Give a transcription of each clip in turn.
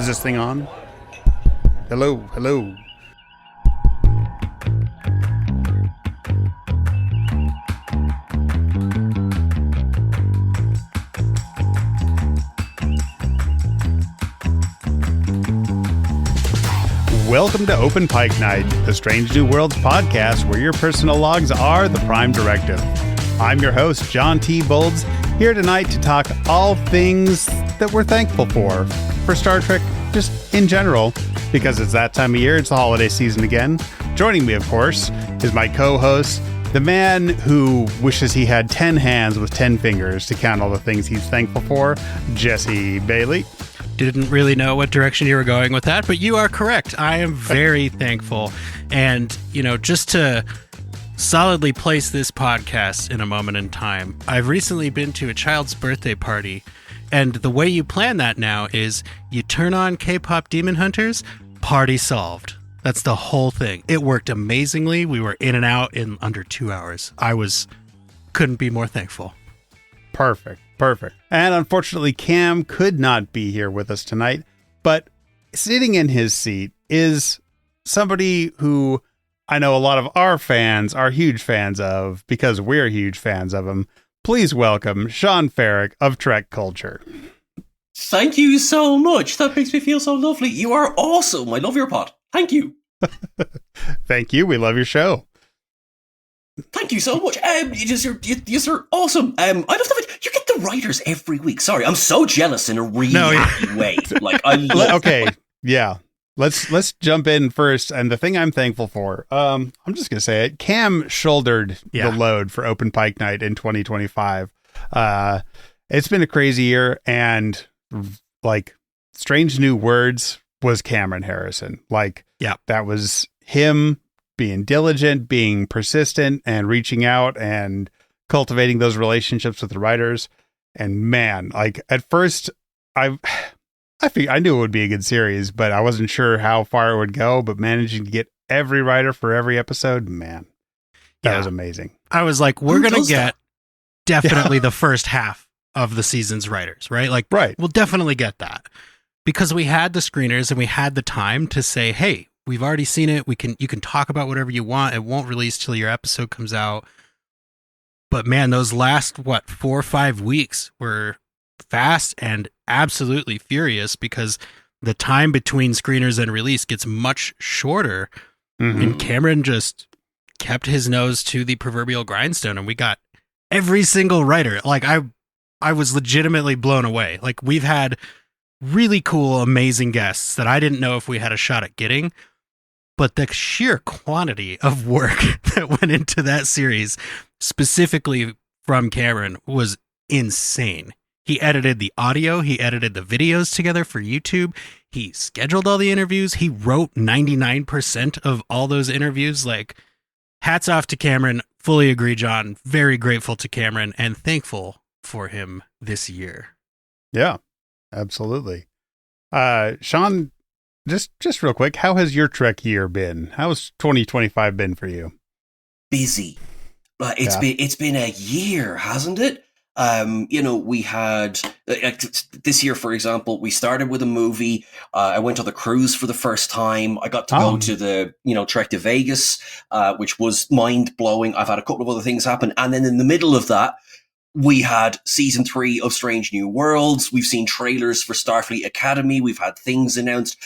Is this thing on? Hello, hello. Welcome to Open Pike Night, the Strange New Worlds podcast where your personal logs are the prime directive. I'm your host, John T. Bolds, here tonight to talk all things that we're thankful for Star Trek, just in general, because it's that time of year, it's the holiday season again. Joining me, of course, is my co-host, the man who wishes he had 10 hands with 10 fingers to count all the things he's thankful for, Jesse Bailey. Didn't really know what direction you were going with that, but you are correct. I am very thankful. And, just to solidly place this podcast in a moment in time, I've recently been to a child's birthday party, and the way you plan that now is you turn on K-pop Demon Hunters, party solved. That's the whole thing. It worked amazingly. We were in and out in under 2 hours. Couldn't be more thankful. Perfect. And unfortunately, Cam could not be here with us tonight, but sitting in his seat is somebody who I know a lot of our fans are huge fans of because we're huge fans of him. Please welcome Sean Farrick of Trek Culture. Thank you so much. That makes me feel so lovely. You are awesome. I love your pod. Thank you. Thank you. We love your show. Thank you so much. You're awesome. I love the fact you get the writers every week. Sorry, I'm so jealous in a really happy way. Like I love okay, yeah. Let's jump in first. And the thing I'm thankful for, I'm just gonna say it. Cam shouldered the load for Open Pike Night in 2025. It's been a crazy year, and like Strange New Worlds was Cameron Harrison. That was him. Being diligent, being persistent, and reaching out and cultivating those relationships with the writers. And man, at first, I knew it would be a good series, but I wasn't sure how far it would go. But managing to get every writer for every episode, man, that was amazing. I was like, we're going to get definitely the first half of the season's writers, right? Right. We'll definitely get that because we had the screeners and we had the time to say, hey, we've already seen it. You can talk about whatever you want. It won't release till your episode comes out. But man, those last 4 or 5 weeks were fast and absolutely furious because the time between screeners and release gets much shorter. Mm-hmm. And Cameron just kept his nose to the proverbial grindstone, and we got every single writer. I was legitimately blown away. We've had really cool, amazing guests that I didn't know if we had a shot at getting. But the sheer quantity of work that went into that series, specifically from Cameron, was insane. He edited the audio. He edited the videos together for YouTube. He scheduled all the interviews. He wrote 99% of all those interviews. Hats off to Cameron. Fully agree, John. Very grateful to Cameron and thankful for him this year. Yeah, absolutely. Sean, Just real quick, how has your Trek year been? How's 2025 been for you? Busy. It's been a year, hasn't it? We had this year, for example, we started with a movie. I went on the cruise for the first time. I got to go to the, Trek to Vegas, which was mind blowing. I've had a couple of other things happen. And then in the middle of that, we had season 3 of Strange New Worlds. We've seen trailers for Starfleet Academy. We've had things announced.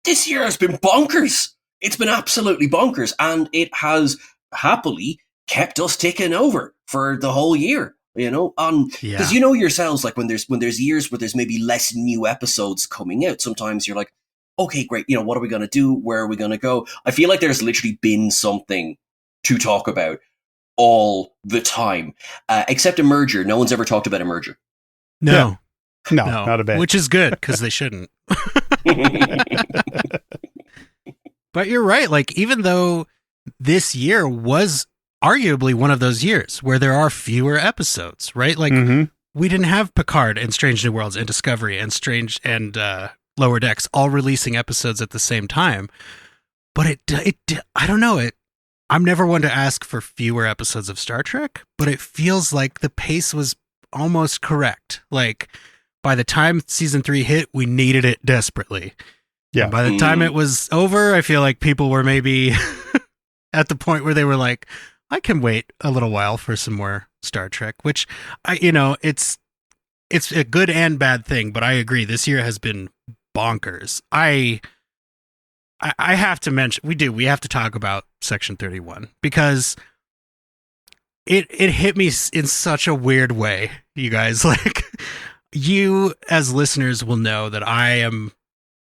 This year has been bonkers. It's been absolutely bonkers. And it has happily kept us ticking over for the whole year, because yourselves, when there's years where there's maybe less new episodes coming out, sometimes you're like, okay, great. What are we going to do? Where are we going to go? I feel like there's literally been something to talk about all the time, except a merger. No one's ever talked about a merger. No, not a bit. Which is good because they shouldn't. But you're right. Even though this year was arguably one of those years where there are fewer episodes, right? We didn't have Picard and Strange New Worlds and Discovery and Strange and Lower Decks all releasing episodes at the same time. But it I don't know. I'm never one to ask for fewer episodes of Star Trek, but it feels like the pace was almost correct. by the time season 3 hit, we needed it despeately. Yeah. And by the time it was over, I feel like people were maybe at the point where they were like, I can wait a little while for some more Star Trek, which it's a good and bad thing, but I agree. This year has been bonkers. I have to mention, we have to talk about Section 31 because it hit me in such a weird way, you guys. Like, you as listeners will know that I am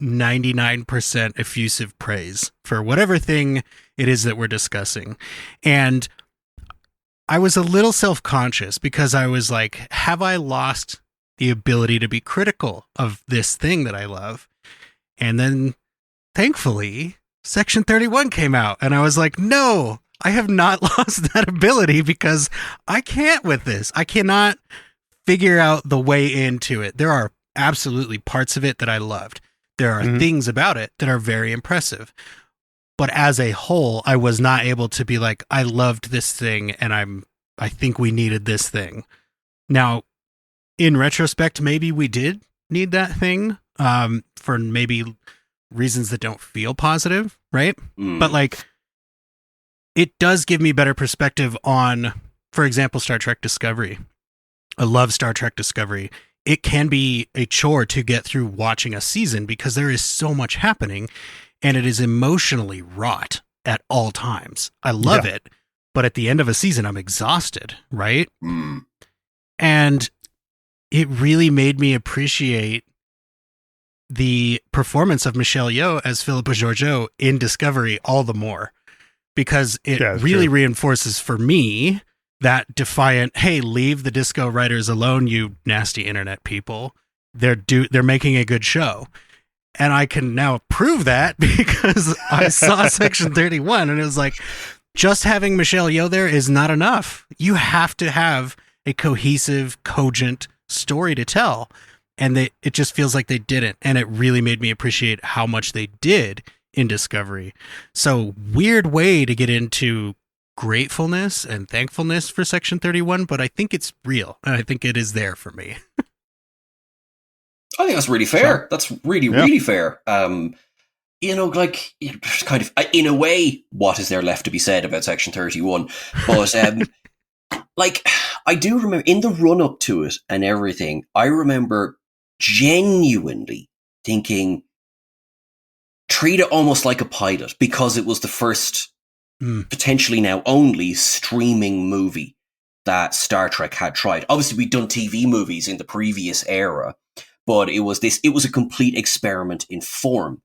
99% effusive praise for whatever thing it is that we're discussing. And I was a little self-conscious because I was like, have I lost the ability to be critical of this thing that I love? And then thankfully Section 31 came out and I was like, no, I have not lost that ability because I can't with this. I cannot figure out the way into it. There are absolutely parts of it that I loved. There are things about it that are very impressive. But as a whole, I was not able to be like, I loved this thing and I think we needed this thing. Now, in retrospect, maybe we did need that thing for maybe reasons that don't feel positive, right? But like, it does give me better perspective on, for example, Star Trek Discovery. I love Star Trek Discovery. It can be a chore to get through watching a season because there is so much happening and it is emotionally wrought at all times. I love it, but at the end of a season, I'm exhausted, right? And it really made me appreciate the performance of Michelle Yeoh as Philippa Georgiou in Discovery all the more because it really reinforces for me that defiant, hey, leave the disco writers alone, you nasty internet people. They're making a good show. And I can now prove that because I saw Section 31 and it was like, just having Michelle Yeoh there is not enough. You have to have a cohesive, cogent story to tell. And it just feels like they didn't. And it really made me appreciate how much they did in Discovery. So weird way to get into gratefulness and thankfulness for Section 31, but I think it's real. And I think it is there for me. I think that's really fair. That's really fair. Like, kind of, in a way, what is there left to be said about Section 31? But, like, I do remember in the run up to it and everything, I remember genuinely thinking, treat it almost like a pilot because it was the first, potentially now only, streaming movie that Star Trek had tried. Obviously, we'd done TV movies in the previous era, but it was a complete experiment in form.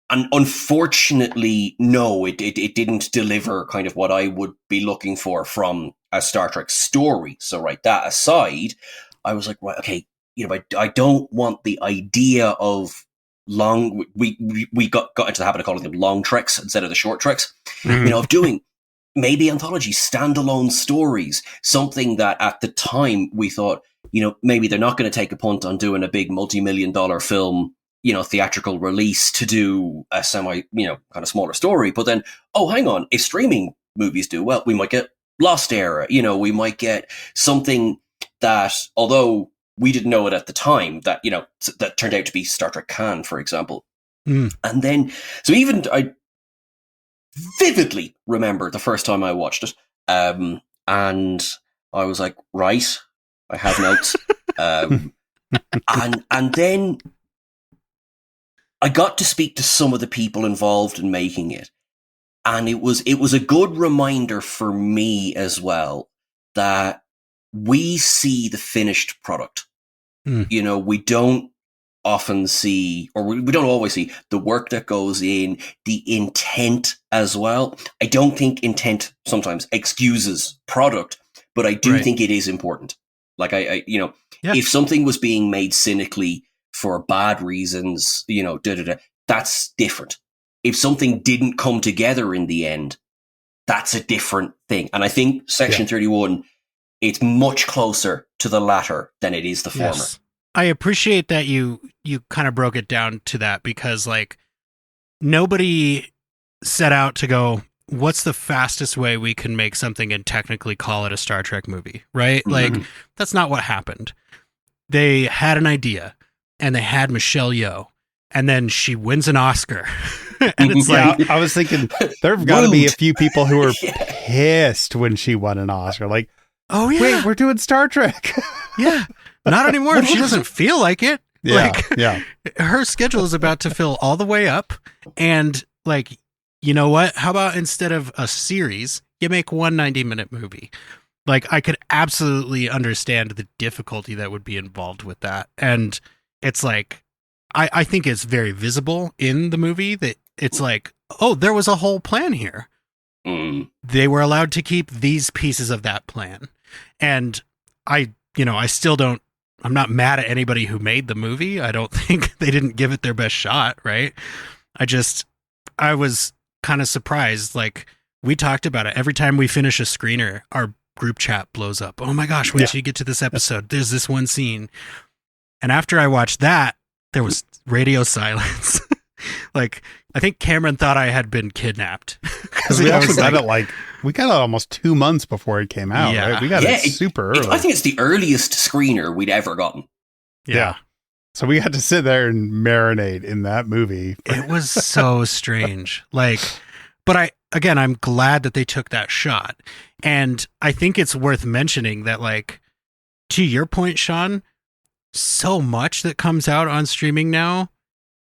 And unfortunately, no, it didn't deliver kind of what I would be looking for from a Star Trek story. So, right, that aside, I was like, right, okay, I don't want the idea of long. We got into the habit of calling them long treks instead of the short treks. Of doing maybe anthology standalone stories, something that at the time we thought, maybe they're not going to take a punt on doing a big multi-million-dollar film, theatrical release to do a semi, kind of smaller story. But then, oh, hang on, if streaming movies do well, we might get Lost Era, we might get something that, although we didn't know it at the time, that, that turned out to be Star Trek Can, for example. And then, so even I vividly remember the first time I watched it. And I was like, right, I have notes. And then I got to speak to some of the people involved in making it. And it was a good reminder for me as well that we see the finished product. We don't often see, or we don't always see, the work that goes in, the intent as well. I don't think intent sometimes excuses product, but I do think it is important. Like if something was being made cynically for bad reasons, that's different. If something didn't come together in the end, that's a different thing. And I think Section 31, it's much closer to the latter than it is the former. Yes. I appreciate that you kind of broke it down to that because, like, nobody set out to go, what's the fastest way we can make something and technically call it a Star Trek movie, right? Like, that's not what happened. they had an idea and they had Michelle Yeoh, and then she wins an Oscar. And it's like, I was thinking there have got to be a few people who were pissed when she won an Oscar. Like, oh yeah, wait, we're doing Star Trek. Yeah, not anymore. If she doesn't feel like it. Yeah, Her schedule is about to fill all the way up, and like, you know what? How about instead of a series, you make one 90-minute movie? Like, I could absolutely understand the difficulty that would be involved with that, and it's like, I think it's very visible in the movie that it's like, oh, there was a whole plan here. They were allowed to keep these pieces of that plan, and I'm not mad at anybody who made the movie. I don't think they didn't give it their best shot, right? I was kind of surprised. Like, we talked about it. Every time we finish a screener, our group chat blows up. Oh my gosh, wait till you get to this episode. There's this one scene. And after I watched that, there was radio silence. Like, I think Cameron thought I had been kidnapped. Because we also got it we got it almost 2 months before it came out, right? We got it super early. I think it's the earliest screener we'd ever gotten. Yeah. So we had to sit there and marinate in that movie. It was so strange. Like, but I'm glad that they took that shot. And I think it's worth mentioning that, like, to your point, Sean, so much that comes out on streaming now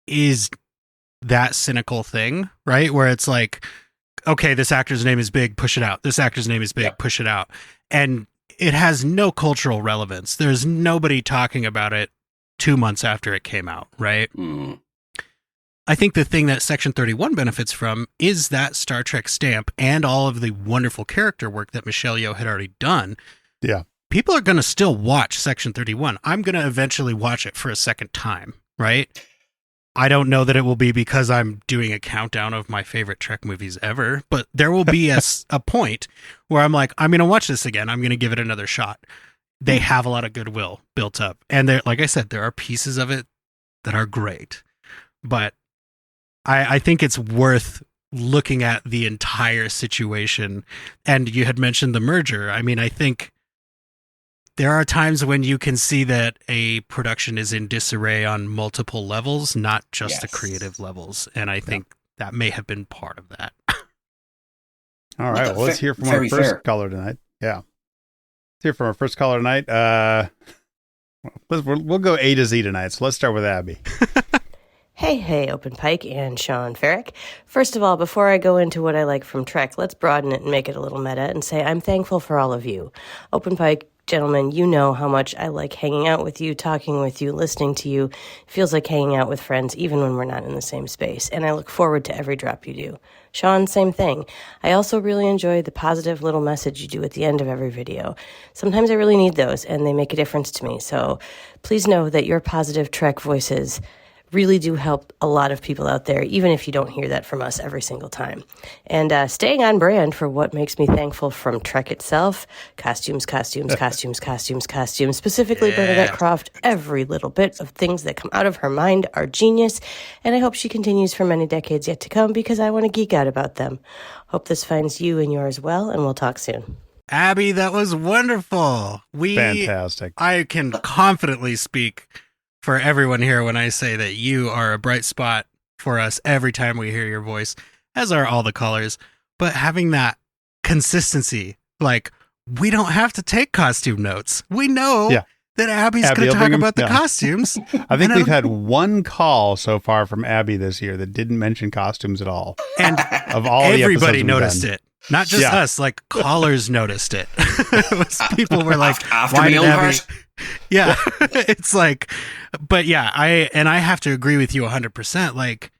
is that cynical thing, right? Where it's like, okay, this actor's name is big, push it out. This actor's name is big, push it out. And it has no cultural relevance. There's nobody talking about it 2 months after it came out, right? I think the thing that Section 31 benefits from is that Star Trek stamp and all of the wonderful character work that Michelle Yeoh had already done. Yeah. People are going to still watch Section 31. I'm going to eventually watch it for a second time, right? I don't know that it will be because I'm doing a countdown of my favorite Trek movies ever, but there will be a point where I'm like, I'm going to watch this again. I'm going to give it another shot. They have a lot of goodwill built up. And there, like I said, there are pieces of it that are great, but I think it's worth looking at the entire situation. And you had mentioned the merger. I mean, I think there are times when you can see that a production is in disarray on multiple levels, not just the creative levels. And I think that may have been part of that. All right. Well, let's hear from our first caller tonight. Yeah. Let's hear from our first caller tonight. We'll go A to Z tonight. So let's start with Abby. Hey, Open Pike and Sean Ferrick. First of all, before I go into what I like from Trek, let's broaden it and make it a little meta and say I'm thankful for all of you. Open Pike, gentlemen, you know how much I like hanging out with you, talking with you, listening to you. It feels like hanging out with friends even when we're not in the same space, and I look forward to every drop you do. Sean, same thing. I also really enjoy the positive little message you do at the end of every video. Sometimes I really need those, and they make a difference to me, so please know that your positive Trek voices really do help a lot of people out there, even if you don't hear that from us every single time. And staying on brand for what makes me thankful from Trek itself, costumes, specifically Bernadette Croft. Every little bit of things that come out of her mind are genius, and I hope she continues for many decades yet to come because I want to geek out about them. Hope this finds you and yours well, and we'll talk soon. Abby, that was wonderful. Fantastic. I can confidently speak for everyone here when I say that you are a bright spot for us every time we hear your voice, as are all the callers. But having that consistency, like, we don't have to take costume notes. We know that Abby's going to talk about the costumes. I think we've had one call so far from Abby this year that didn't mention costumes at all. And of all everybody noticed it. Not just us, like callers noticed it. It was, people were like, after my own heart. Yeah. It's like, but yeah, I have to agree with you 100%. Like,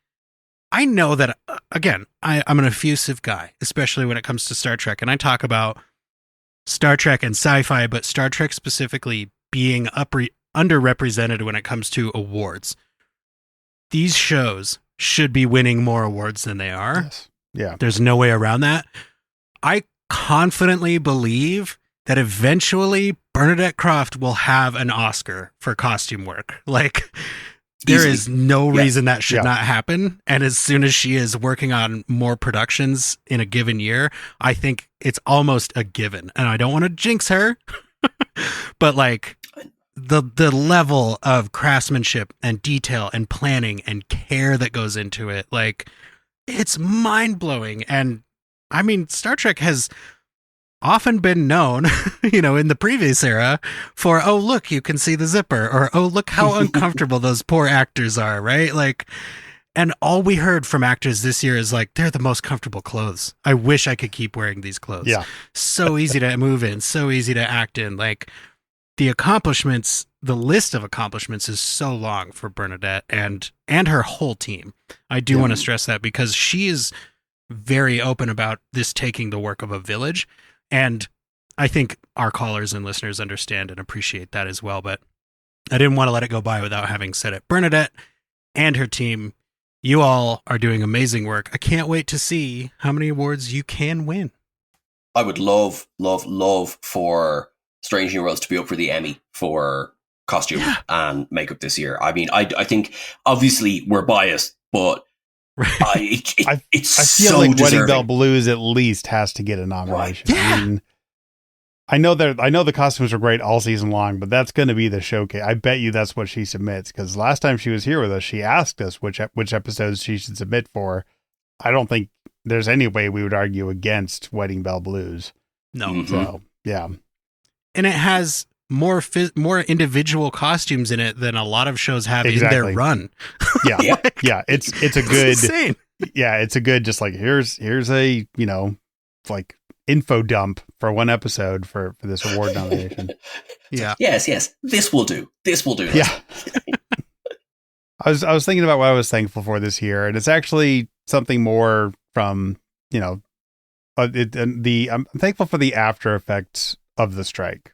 I know that, again, I'm an effusive guy, especially when it comes to Star Trek. And I talk about Star Trek and sci-fi, but Star Trek specifically being underrepresented when it comes to awards. These shows should be winning more awards than they are. Yes. Yeah. There's no way around that. I confidently believe that eventually Bernadette Croft will have an Oscar for costume work. Like, there is no reason that should not happen. And as soon as she is working on more productions in a given year, I think it's almost a given. And I don't want to jinx her, but like, the level of craftsmanship and detail and planning and care that goes into it, like, it's mind-blowing. And I mean, Star Trek has often been known, in the previous era for, oh, look, you can see the zipper, or, oh, look how uncomfortable those poor actors are, right? Like, and all we heard from actors this year is like, they're the most comfortable clothes. I wish I could keep wearing these clothes. Yeah. So easy to move in, so easy to act in. Like, the accomplishments, the list of accomplishments is so long for Bernadette and her whole team. I do want to stress that, because she is very open about this taking the work of a village. And I think our callers and listeners understand and appreciate that as well. But I didn't want to let it go by without having said it. Bernadette and her team, you all are doing amazing work. I can't wait to see how many awards you can win. I would love for Strange New Worlds to be up for the Emmy for costume and makeup this year. I mean, I think obviously we're biased, but I feel so like deserving. Wedding Bell Blues at least has to get a nomination. Right. Yeah. I mean, I know the costumes are great all season long, but that's going to be the showcase. I bet you that's what she submits, because last time she was here with us, she asked us which episodes she should submit for. I don't think there's any way we would argue against Wedding Bell Blues. No. Mm-hmm. So, yeah. And it has more individual costumes in it than a lot of shows have in their run. Yeah. Yeah. It's a good, insane. Yeah. It's a good, just like, here's a, like info dump for one episode for this award nomination. Yeah. Yes. This will do. Yeah. I was thinking about what I was thankful for this year, and it's actually something more from, I'm thankful for the after effects of the strike.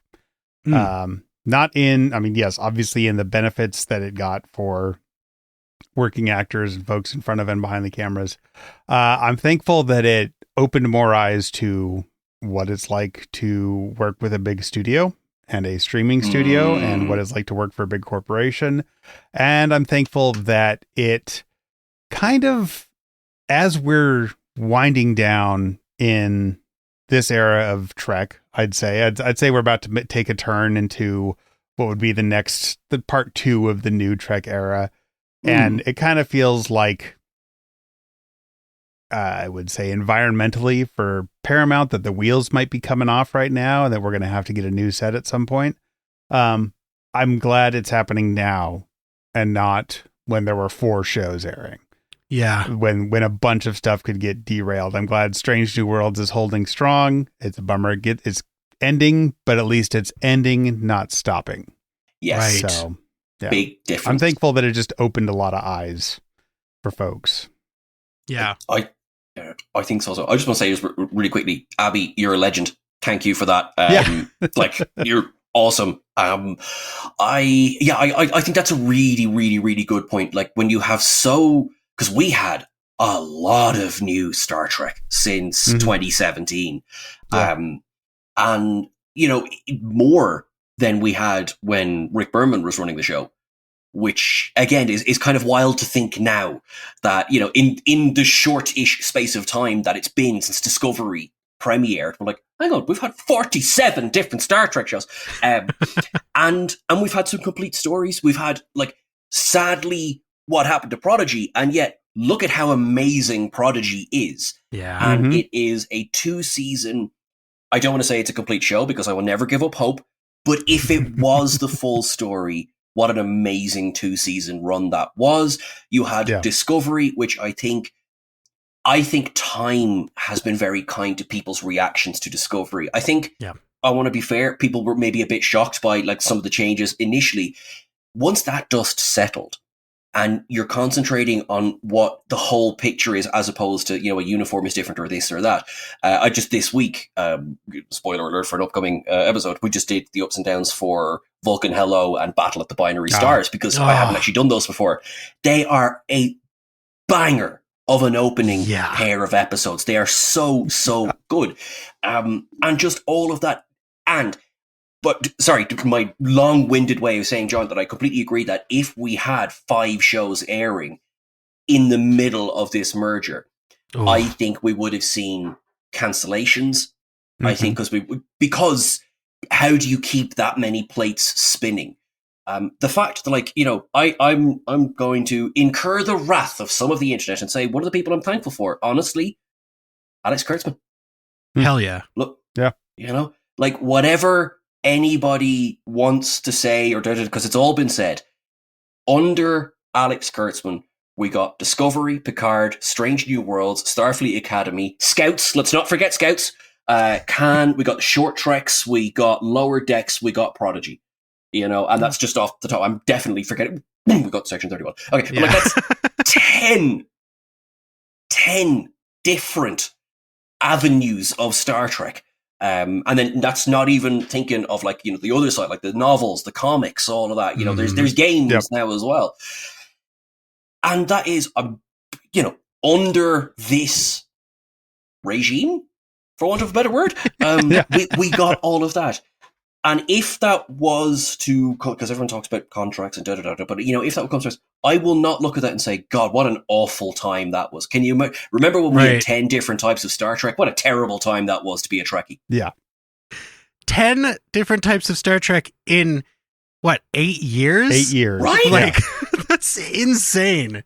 Yes, obviously in the benefits that it got for working actors and folks in front of and behind the cameras. I'm thankful that it opened more eyes to what it's like to work with a big studio and a streaming studio, and what it's like to work for a big corporation. And I'm thankful that it kind of, as we're winding down in this era of Trek, I'd say we're about to take a turn into what would be the part 2 of the new Trek era. And it kind of feels like, I would say environmentally for Paramount, that the wheels might be coming off right now and that we're going to have to get a new set at some point. I'm glad it's happening now and not when there were 4 shows airing. Yeah. When a bunch of stuff could get derailed. I'm glad Strange New Worlds is holding strong. It's a bummer it's ending, but at least it's ending, not stopping. Yes. Right. So, yeah. Big difference. I'm thankful that it just opened a lot of eyes for folks. Yeah. I think so. I just want to say just really quickly, Abby, you're a legend. Thank you for that. Like, you're awesome. I think that's a really, really, really good point. Like, when you have because we had a lot of new Star Trek since 2017. Yeah. And, more than we had when Rick Berman was running the show, which again is kind of wild to think now that, in the short-ish space of time that it's been since Discovery premiered, we're like, hang on, we've had 47 different Star Trek shows. And we've had some complete stories. We've had, like, sadly, what happened to Prodigy, and yet look at how amazing Prodigy is. Yeah. And it is a 2-season, I don't want to say it's a complete show because I will never give up hope, but if it was the full story, what an amazing 2-season run that was. You had Discovery, which I think time has been very kind to people's reactions to Discovery. I think, I want to be fair, people were maybe a bit shocked by, like, some of the changes initially. Once that dust settled and you're concentrating on what the whole picture is, as opposed to, a uniform is different or this or that. I just this week, spoiler alert for an upcoming episode, we just did the ups and downs for Vulcan Hello and Battle at the Binary Stars, because I haven't actually done those before. They are a banger of an opening pair of episodes. They are so, so good. And just all of that. But sorry, my long-winded way of saying, John, that I completely agree that if we had 5 shows airing in the middle of this merger, I think we would have seen cancellations. I think because how do you keep that many plates spinning? The fact that, like, you know, I'm going to incur the wrath of some of the internet and say one of the people I'm thankful for, honestly, Alex Kurtzman. Hell yeah. Look, yeah, you know, like whatever anybody wants to say or because it's all been said. Under Alex Kurtzman, we got Discovery, Picard, Strange New Worlds, Starfleet Academy, Scouts. Let's not forget Scouts. We got Short Treks, we got Lower Decks, we got Prodigy. You know, and that's just off the top. I'm definitely forgetting. We got Section 31. Okay, but like that's 10 different avenues of Star Trek. And then that's not even thinking of, like, you know, the other side, like the novels, the comics, all of that. You know, there's games now as well. And that is, you know, under this regime, for want of a better word, we got all of that. And if that was to, because everyone talks about contracts and but, you know, if that comes to us, I will not look at that and say, God, what an awful time that was. Can you remember when we had 10 different types of Star Trek? What a terrible time that was to be a Trekkie. Yeah. 10 different types of Star Trek in, what, 8 years? 8 years. Right? Like, that's insane.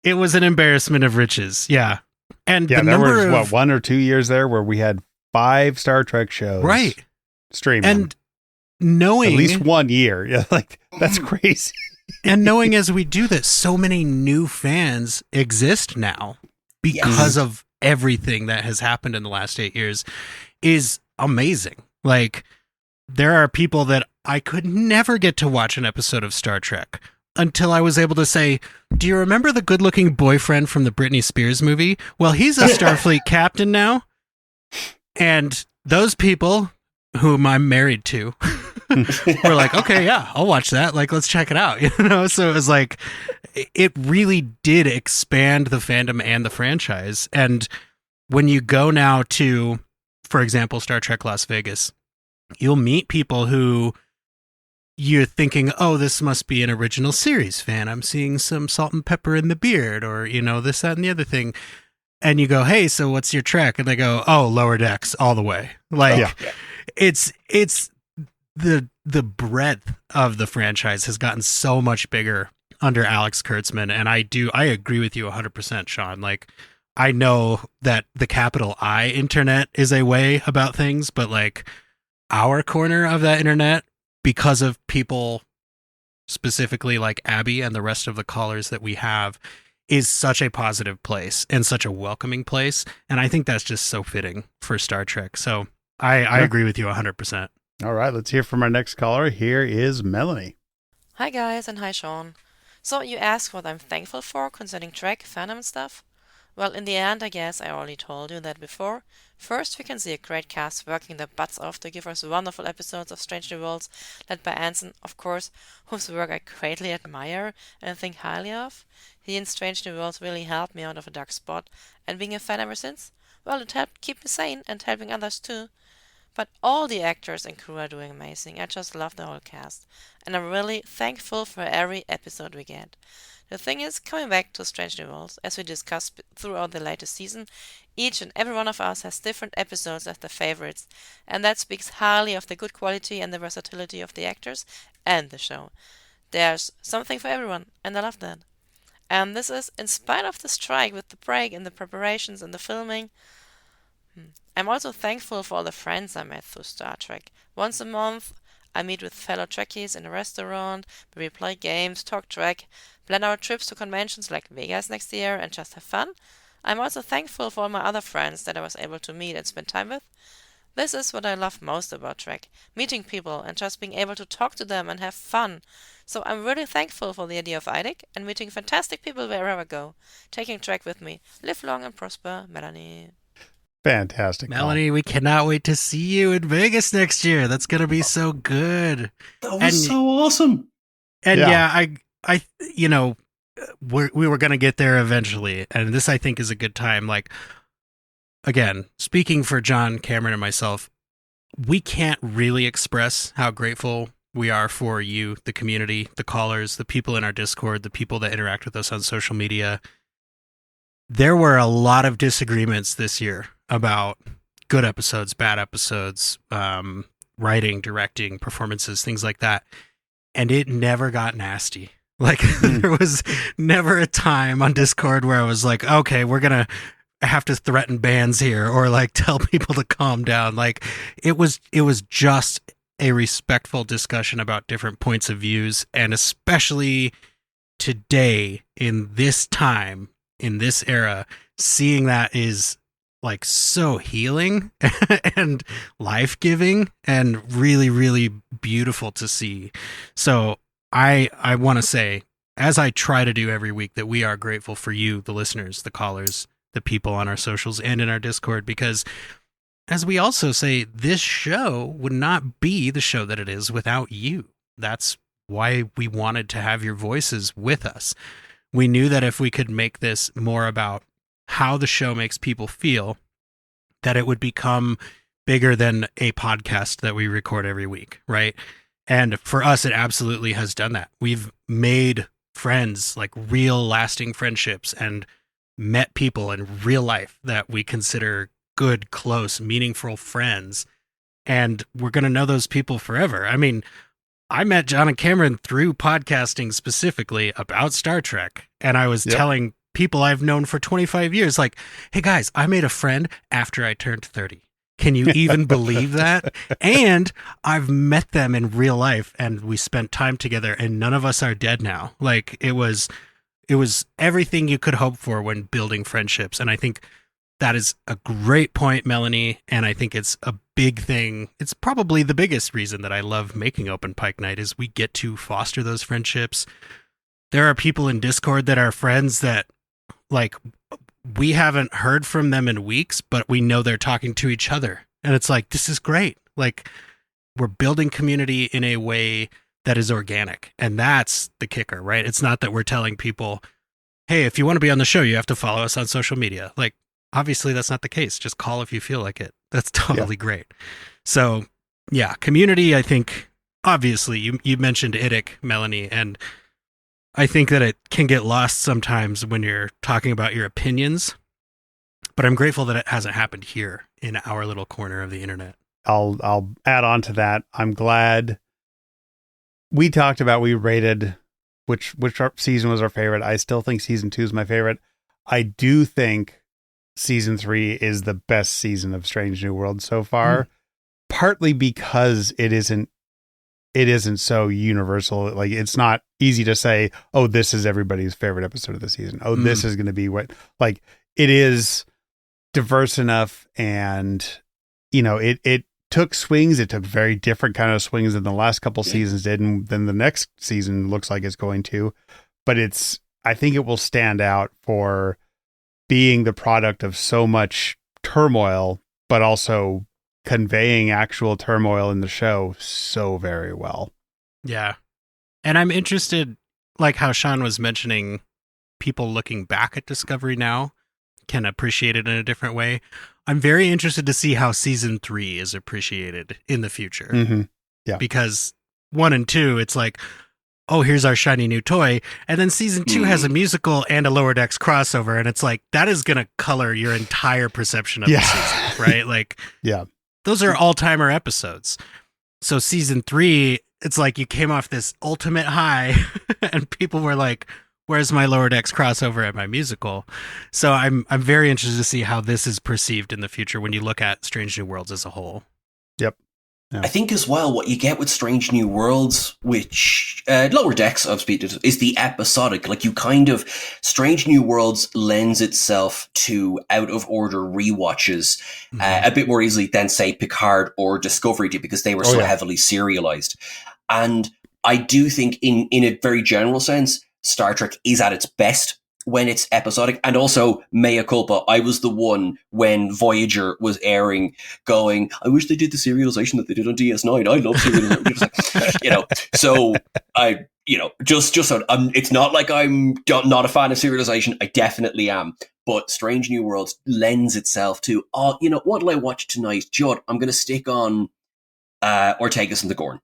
It was an embarrassment of riches. Yeah. And yeah, the there number was, 1 or 2 years there where we had 5 Star Trek shows. Right. Streaming. And knowing at least 1 year. Yeah, like, that's crazy. And knowing as we do that, so many new fans exist now because of everything that has happened in the last 8 years is amazing. Like, there are people that I could never get to watch an episode of Star Trek until I was able to say, do you remember the good-looking boyfriend from the Britney Spears movie? Well, he's a Starfleet captain now. And those people whom I'm married to were like, okay, yeah, I'll watch that. Like, let's check it out. You know? So it was like, it really did expand the fandom and the franchise. And when you go now to, for example, Star Trek Las Vegas, you'll meet people who you're thinking, oh, this must be an original series fan. I'm seeing some salt and pepper in the beard, or, you know, this, that, and the other thing. And you go, hey, so what's your Trek? And they go, oh, Lower Decks all the way. Like, it's the breadth of the franchise has gotten so much bigger under Alex Kurtzman. And I agree with you 100%, Sean. Like, I know that the capital I internet is a way about things, but like our corner of that internet, because of people specifically like Abby and the rest of the callers that we have, is such a positive place and such a welcoming place. And I think that's just so fitting for Star Trek. So I agree with you 100%. All right, let's hear from our next caller. Here is Melanie. Hi guys, and hi Sean. So you asked what I'm thankful for concerning Trek, fandom and stuff? Well, in the end, I guess I already told you that before. First, we can see a great cast working their butts off to give us wonderful episodes of Strange New Worlds, led by Anson, of course, whose work I greatly admire and think highly of. He in Strange New Worlds really helped me out of a dark spot, and being a fan ever since, well, it helped keep me sane and helping others too. But all the actors and crew are doing amazing. I just love the whole cast, and I'm really thankful for every episode we get. The thing is, coming back to Strange New Worlds, as we discussed throughout the latest season, each and every one of us has different episodes as their favorites, and that speaks highly of the good quality and the versatility of the actors and the show. There's something for everyone, and I love that. And this is in spite of the strike with the break and the preparations and the filming. I'm also thankful for all the friends I met through Star Trek. Once a month, I meet with fellow Trekkies in a restaurant, where we play games, talk Trek, plan our trips to conventions like Vegas next year, and just have fun. I'm also thankful for all my other friends that I was able to meet and spend time with. This is what I love most about Trek, meeting people and just being able to talk to them and have fun. So I'm really thankful for the idea of IDIC and meeting fantastic people wherever I go. Taking Trek with me. Live long and prosper, Melanie. Fantastic. Melanie, we cannot wait to see you in Vegas next year. That's going to be so good. That was so awesome. And I you know, we were going to get there eventually. And this, I think, is a good time. Like, again, speaking for John, Cameron, and myself, we can't really express how grateful we are for you, the community, the callers, the people in our Discord, the people that interact with us on social media. There were a lot of disagreements this year about good episodes, bad episodes, writing, directing, performances, things like that. and it never got nasty. Like there was never a time on Discord where I was like, okay, we're going to have to threaten bans here or like tell people to calm down. Like it was just a respectful discussion about different points of views. And especially today in this time, in this era, seeing that is like so healing and life-giving and really, really beautiful to see. So I want to say, as I try to do every week, that we are grateful for you, the listeners, the callers, the people on our socials and in our Discord, because as we also say, this show would not be the show that it is without you. That's why we wanted to have your voices with us. We knew that if we could make this more about how the show makes people feel, that it would become bigger than a podcast that we record every week, right? And for us, it absolutely has done that. We've made friends, like real lasting friendships, and met people in real life that we consider good, close, meaningful friends. And we're going to know those people forever. I mean, I met John and Cameron through podcasting specifically about Star Trek. And I was telling people I've known for 25 years, like, hey guys, I made a friend after I turned 30. Can you even believe that? And I've met them in real life and we spent time together and none of us are dead now. Like it was everything you could hope for when building friendships. And I think that is a great point, Melanie. And I think it's a big thing. It's probably the biggest reason that I love making Open Pike Night is we get to foster those friendships. There are people in Discord that are friends that like we haven't heard from them in weeks, but we know they're talking to each other. And it's like, this is great. Like we're building community in a way that is organic. And that's the kicker, right? It's not that we're telling people, hey, if you want to be on the show, you have to follow us on social media. Like, obviously that's not the case. Just call if you feel like it. That's totally great. So yeah, community, I think, obviously you mentioned IDIC, Melanie, and I think that it can get lost sometimes when you're talking about your opinions, but I'm grateful that it hasn't happened here in our little corner of the internet. I'll add on to that. I'm glad we talked about, we rated which season was our favorite. I still think season 2 is my favorite. I do think season 3 is the best season of Strange New Worlds so far, partly because it isn't so universal. Like it's not easy to say, oh, this is everybody's favorite episode of the season. Oh, this is going to be what, like, it is diverse enough. And, you know, it took swings. It took very different kind of swings than the last couple seasons did. And then the next season looks like it's going to, but I think it will stand out for being the product of so much turmoil, but also conveying actual turmoil in the show so very well. Yeah. And I'm interested, like how Sean was mentioning, people looking back at Discovery now can appreciate it in a different way. I'm very interested to see how season 3 is appreciated in the future. Mm-hmm. Yeah. Because 1 and 2, it's like, oh, here's our shiny new toy. And then season 2 has a musical and a Lower Decks crossover. And it's like, that is going to color your entire perception of the season, right? Like, those are all-timer episodes. So season 3, it's like you came off this ultimate high and people were like, where's my Lower Decks crossover at my musical? So I'm very interested to see how this is perceived in the future when you look at Strange New Worlds as a whole. Yep. Yeah. I think as well, what you get with Strange New Worlds, which Lower Decks of Speed is the episodic. Like Strange New Worlds lends itself to out of order rewatches a bit more easily than say Picard or Discovery did because they were so heavily serialized. And I do think in a very general sense, Star Trek is at its best when it's episodic. And also, mea culpa, I was the one when Voyager was airing going, I wish they did the serialization that they did on DS9. I love serialization. So it's not like I'm not a fan of serialization. I definitely am. But Strange New Worlds lends itself to, what'll I watch tonight? Judd, I'm going to stick on Ortegas and the Gorn.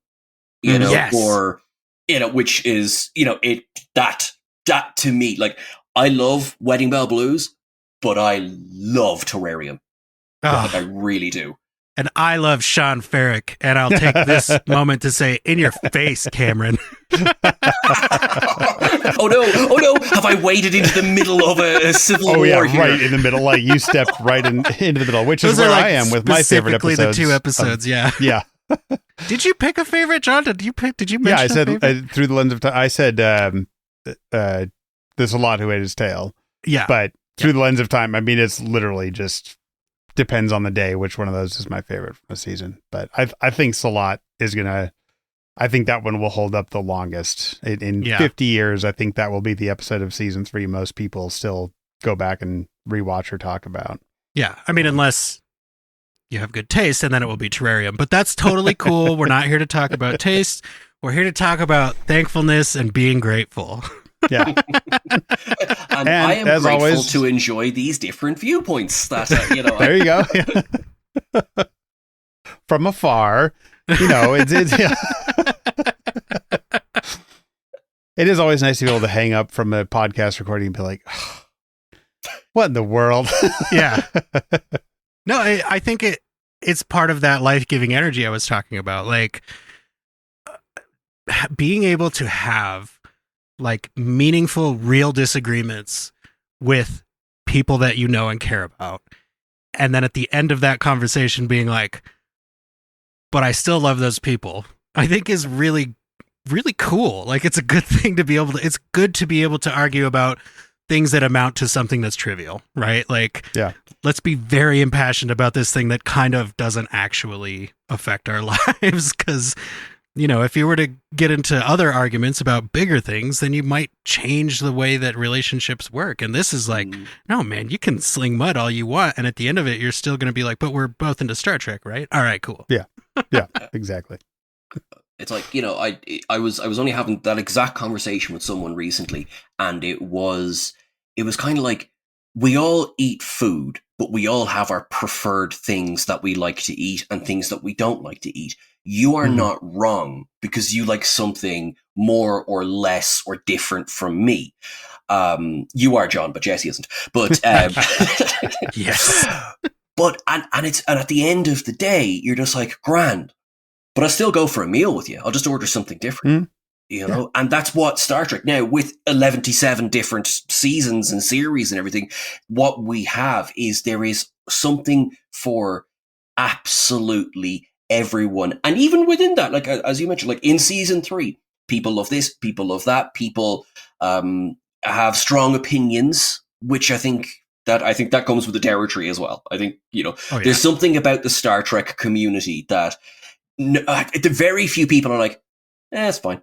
Which is, that to me, like, I love Wedding Bell Blues, but I love Terrarium. Like, I really do. And I love Sean Ferrick, and I'll take this moment to say, in your face, Cameron. Oh no! Have I waded into the middle of a civil war? Oh yeah, here? right in the middle. Like you stepped right into the middle, which Those is where are, like, I am with my favorite episodes. Specifically the 2 episodes, yeah. Yeah. Did you pick a favorite, John? Did you mention I said a favorite? through the lens of time. I said there's a lot who ate his tail. Yeah. But through the lens of time, I mean, it's literally just depends on the day which one of those is my favorite from the season. But I think Salat is gonna. I think that one will hold up the longest in 50 years. I think that will be the episode of season 3 most people still go back and rewatch or talk about. Yeah, I mean, unless you have good taste, and then it will be Terrarium. But that's totally cool. We're not here to talk about taste. We're here to talk about thankfulness and being grateful. Yeah. and I am grateful always, to enjoy these different viewpoints. That there you go. From afar, it's yeah. It is always nice to be able to hang up from a podcast recording and be like, oh, what in the world? Yeah. No, I think it's part of that life-giving energy I was talking about. Like, being able to have like meaningful, real disagreements with people that you know and care about. And then at the end of that conversation being like, but I still love those people, I think is really, really cool. Like, it's a good thing to be able to, it's good to be able to argue about things that amount to something that's trivial, right? Like, yeah, let's be very impassioned about this thing that kind of doesn't actually affect our lives. Because, if you were to get into other arguments about bigger things, then you might change the way that relationships work. And this is like, no, man, you can sling mud all you want. And at the end of it, you're still going to be like, but we're both into Star Trek, right? All right, cool. Yeah. Yeah, exactly. It's like, I was only having that exact conversation with someone recently, and it was kind of like, we all eat food, but we all have our preferred things that we like to eat and things that we don't like to eat. You are not wrong because you like something more or less or different from me. You are, John, but Jesse isn't. But yes. But and at the end of the day, you're just like, grand. But I'll still go for a meal with you. I'll just order something different. Yeah. And that's what Star Trek now, with 117 different seasons and series and everything, what we have is there is something for absolutely everyone. And even within that, like, as you mentioned, like in season 3, people love this, people love that, people have strong opinions, which I think that comes with the territory as well. I think, there's something about the Star Trek community that the very few people are like, it's fine.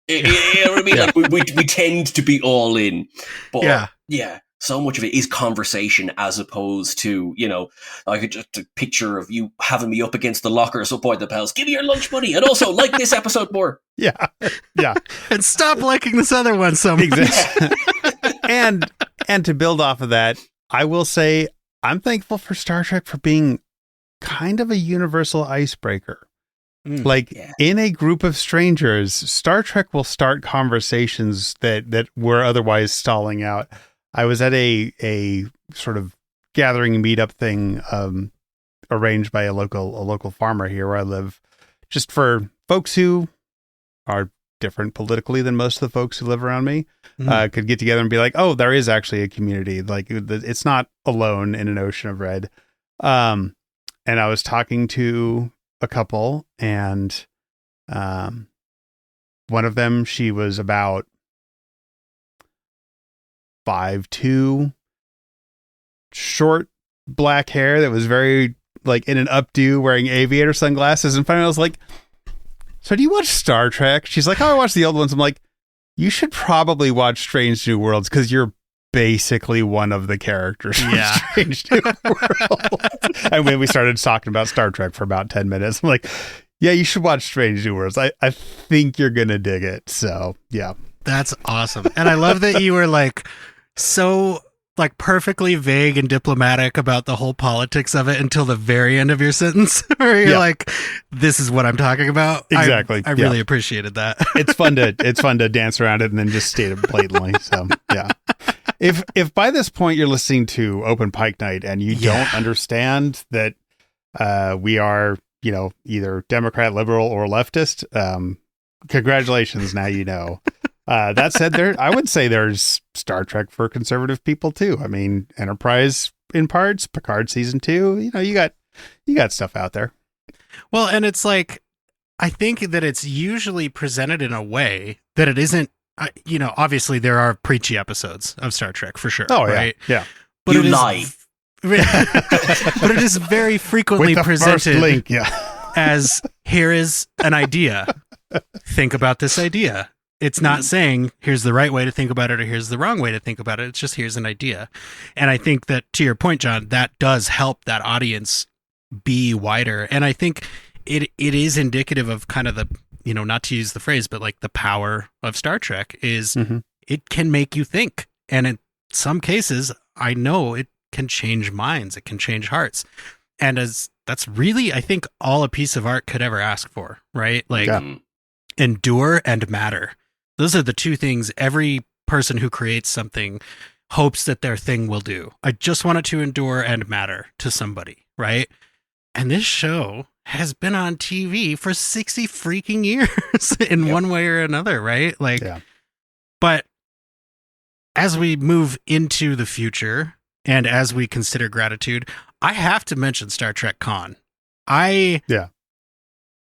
You know what I mean? Yeah. Like we tend to be all in, but yeah, so much of it is conversation as opposed to, I could just a picture of you having me up against the locker at some point, the pals, give me your lunch money, and also like this episode more. Yeah, and stop liking this other one so much. Exactly. and to build off of that, I will say I'm thankful for Star Trek for being kind of a universal icebreaker. Like in a group of strangers, Star Trek will start conversations that were otherwise stalling out. I was at a sort of gathering meetup thing arranged by a local farmer here where I live, just for folks who are different politically than most of the folks who live around me, could get together and be like, oh, there is actually a community. Like it's not alone in an ocean of red. And I was talking to a couple, and one of them, she was about 5'2", short black hair that was very like in an updo, wearing aviator sunglasses. And finally I was like, so do you watch Star Trek? She's like, oh, I watch the old ones. I'm like, you should probably watch Strange New Worlds because you're basically one of the characters from Strange New Worlds. And when we started talking about Star Trek for about 10 minutes, I'm like, yeah, you should watch Strange New Worlds. I think you're going to dig it. So, yeah. That's awesome. And I love that you were like so like perfectly vague and diplomatic about the whole politics of it until the very end of your sentence where you're like, this is what I'm talking about. Exactly. I really appreciated that. It's fun to dance around it and then just state it blatantly. So, yeah. If by this point you're listening to Open Pike Night and you don't understand that we are, either Democrat, liberal, or leftist, congratulations. Now you know. That said, I would say there's Star Trek for conservative people too. I mean, Enterprise in parts, Picard season 2. You know, you got stuff out there. Well, and it's like, I think that it's usually presented in a way that it isn't. You know, obviously there are preachy episodes of Star Trek for sure. Oh right? Yeah. But you lie. But it is very frequently With the presented first link, as here is an idea. Think about this idea. It's not saying here's the right way to think about it or here's the wrong way to think about it. It's just here's an idea. And I think that, to your point, John, that does help that audience be wider. And I think it is indicative of kind of the, you know, not to use the phrase, but like the power of Star Trek is it can make you think. And in some cases, I know it can change minds. It can change hearts. And that's really, I think, all a piece of art could ever ask for, right? Like endure and matter. Those are the two things every person who creates something hopes that their thing will do. I just want it to endure and matter to somebody, right? And this show has been on TV for 60 freaking years in one way or another, right? Like, but as we move into the future and as we consider gratitude, I have to mention Star Trek Con. I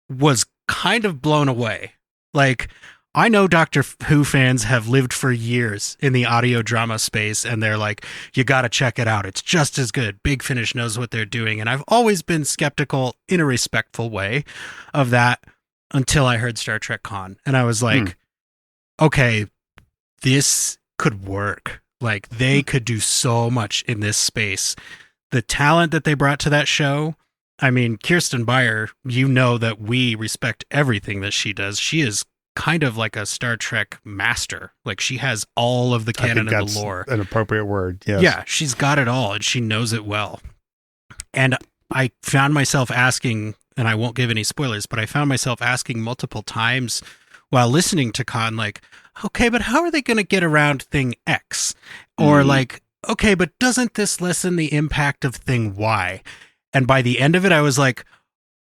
was kind of blown away. Like, I know Doctor Who fans have lived for years in the audio drama space, and they're like, you got to check it out. It's just as good. Big Finish knows what they're doing. And I've always been skeptical in a respectful way of that until I heard Star Trek Con. And I was like, okay, this could work. Like, they could do so much in this space. The talent that they brought to that show, I mean, Kirsten Beyer, you know that we respect everything that she does. She is kind of like a Star Trek master. Like, she has all of the canon and the lore. An appropriate word. Yes. Yeah, she's got it all and she knows it well. And I found myself asking, and I won't give any spoilers, but I found myself asking multiple times while listening to Con, like, okay, but how are they going to get around thing X? Or like, okay, but doesn't this lessen the impact of thing Y? And by the end of it, I was like,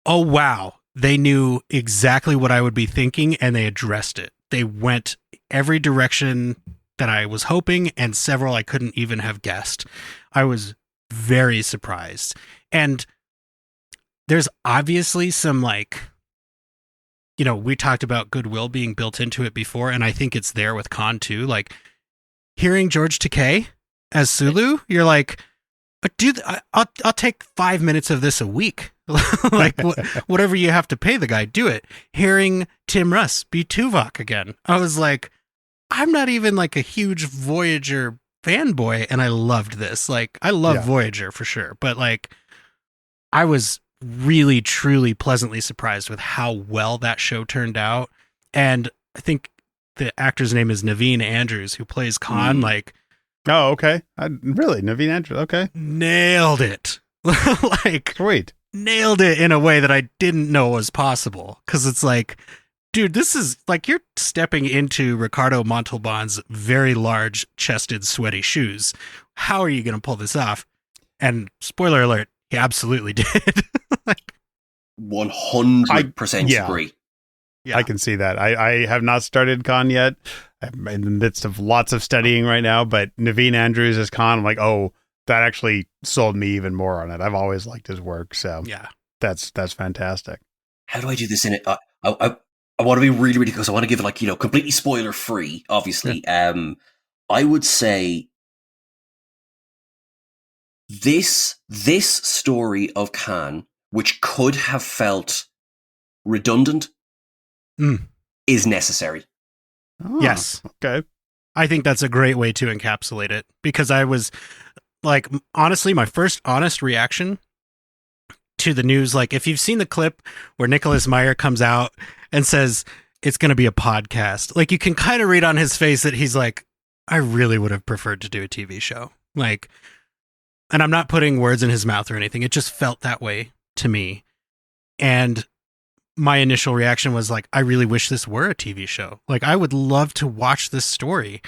oh, wow. They knew exactly what I would be thinking, and they addressed it. They went every direction that I was hoping, and several I couldn't even have guessed. I was very surprised. And there's obviously some, like, you know, we talked about goodwill being built into it before, and I think it's there with Khan too. Like, hearing George Takei as Sulu, you're like, dude, I'll take 5 minutes of this a week. Like, whatever you have to pay the guy, do it. Hearing Tim Russ be Tuvok again, I was like, I'm not even like a huge Voyager fanboy, and I loved this. Like, I love Voyager for sure, but like, I was really, truly pleasantly surprised with how well that show turned out. And I think the actor's name is Naveen Andrews, who plays Khan. Like, oh, okay. Really? Naveen Andrews. Okay. Nailed it. Like, sweet. Nailed it in a way that I didn't know was possible. Cause it's like, dude, this is like, you're stepping into Ricardo Montalban's very large chested, sweaty shoes. How are you going to pull this off? And spoiler alert, he absolutely did. Like, 100% agree. Yeah. I can see that. I have not started Khan yet. I'm in the midst of lots of studying right now, but Naveen Andrews as Khan, I'm like, oh, that actually sold me even more on it. I've always liked his work. So yeah, that's fantastic. How do I do this in it? I want to be really, really close. I want to give it, like, you know, completely spoiler free, obviously. Yeah. I would say this story of Khan, which could have felt redundant, is necessary. Oh, yes. Okay. I think that's a great way to encapsulate it, because I was like, honestly, my first honest reaction to the news, like, if you've seen the clip where Nicholas Meyer comes out and says it's going to be a podcast, like, you can kind of read on his face that he's like, I really would have preferred to do a TV show. Like, and I'm not putting words in his mouth or anything. It just felt that way to me. And my initial reaction was like, I really wish this were a TV show. Like, I would love to watch this story.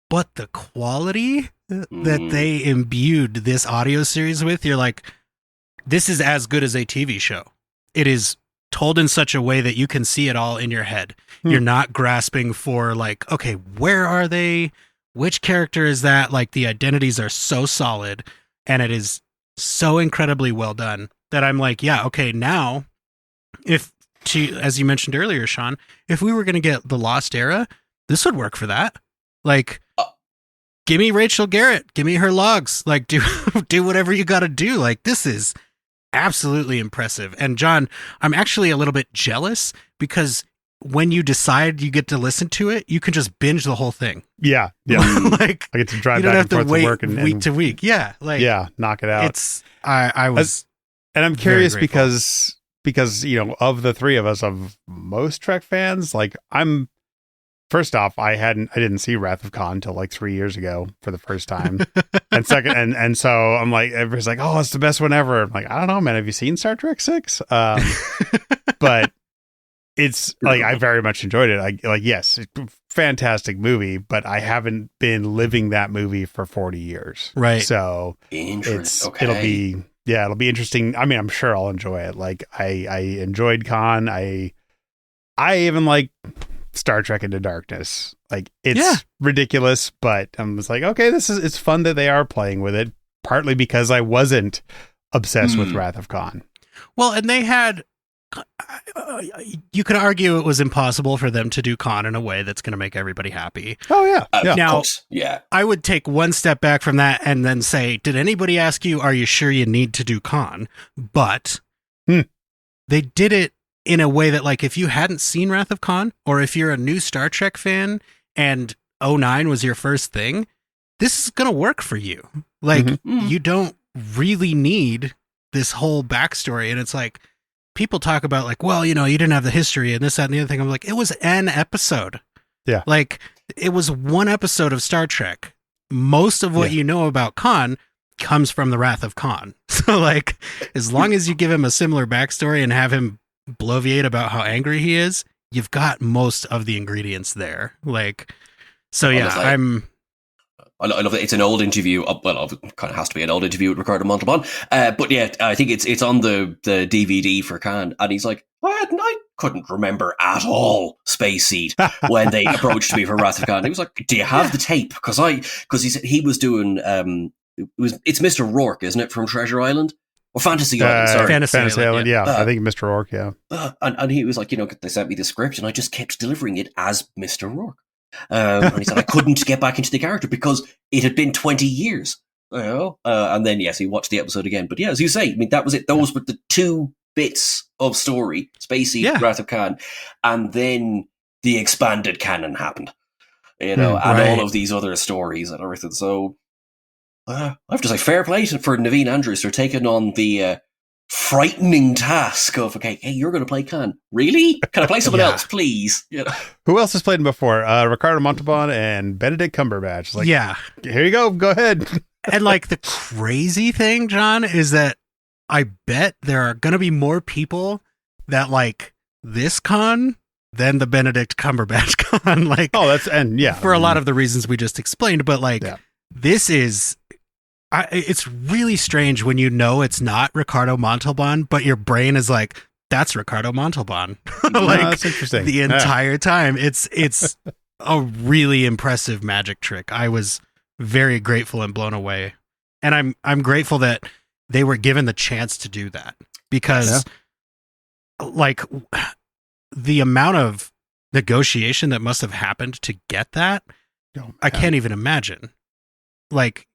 But the quality that they imbued this audio series with, you're like, this is as good as a TV show. It is told in such a way that you can see it all in your head. You're not grasping for like, okay, where are they? Which character is that? Like the identities are so solid and it is so incredibly well done that I'm like, yeah, okay, now as you mentioned earlier, Sean, if we were going to get the Lost Era, this would work for that. Like, give me Rachel Garrett, give me her logs, like do whatever you got to do. Like, this is absolutely impressive. And John, I'm actually a little bit jealous because when you decide you get to listen to it, you can just binge the whole thing. Yeah. Like, I get to drive you don't back have and forth to wait to work and week to week. Yeah, like knock it out. It's I was, and I'm curious because of the three of us, of most Trek fans, like I'm. First off, I didn't see Wrath of Khan until like 3 years ago for the first time. And second, and so I'm like, everybody's like, oh, it's the best one ever. I'm like, I don't know, man. Have you seen Star Trek 6? But it's like, I very much enjoyed it. Yes, fantastic movie, but I haven't been living that movie for 40 years. Right. So it'll be interesting. I mean, I'm sure I'll enjoy it. Like I enjoyed Khan. I even like Star Trek Into Darkness. Like, it's ridiculous, but I'm just like, okay, it's fun that they are playing with it, partly because I wasn't obsessed with Wrath of Khan. Well, and they had, you could argue it was impossible for them to do Khan in a way that's going to make everybody happy. Oh, yeah. Now, yeah. I would take one step back from that and then say, did anybody ask you, are you sure you need to do Khan? But they did it in a way that, like, if you hadn't seen Wrath of Khan, or if you're a new Star Trek fan and 09 was your first thing, this is going to work for you. Like, you don't really need this whole backstory. And it's like, people talk about like, well, you didn't have the history and this, that, and the other thing. I'm like, it was an episode. Yeah. Like, it was one episode of Star Trek. Most of what you know about Khan comes from the Wrath of Khan. So, like, as long as you give him a similar backstory and have him bloviate about how angry he is, you've got most of the ingredients there. Like, so yeah, I love that it's an old interview. Well, it kind of has to be an old interview with Ricardo Montalban. But yeah, I think it's on the DVD for Khan, and he's like, I couldn't remember at all Space Seed when they approached me for Wrath of Khan. He was like, do you have the tape? Because he said he was doing it's Mr. Rourke, isn't it, from Treasure Island? Or Fantasy Island, sorry. Fantasy Island, yeah. I think Mr. Rourke, yeah. And he was like, they sent me the script and I just kept delivering it as Mr. Rourke. And he said I couldn't get back into the character because it had been 20 years. And then, yes, he watched the episode again. But yeah, as you say, I mean, that was it. Those were the two bits of story, Spacey, Wrath of Khan. And then the expanded canon happened, and all of these other stories and everything. So I have to say, fair play for Naveen Andrews for taking on the frightening task of, okay, hey, you're going to play Khan. Really? Can I play someone else, please? Who else has played him before? Ricardo Montalban and Benedict Cumberbatch. Like, here you go. Go ahead. And like, the crazy thing, John, is that I bet there are going to be more people that like this Khan than the Benedict Cumberbatch Khan. Like, for a lot of the reasons we just explained. But like, this is... it's really strange when it's not Ricardo Montalban, but your brain is like, that's Ricardo Montalban. Like, that's interesting. The entire time. It's a really impressive magic trick. I was very grateful and blown away. And I'm grateful that they were given the chance to do that, because like the amount of negotiation that must have happened to get that, I can't even imagine. Like,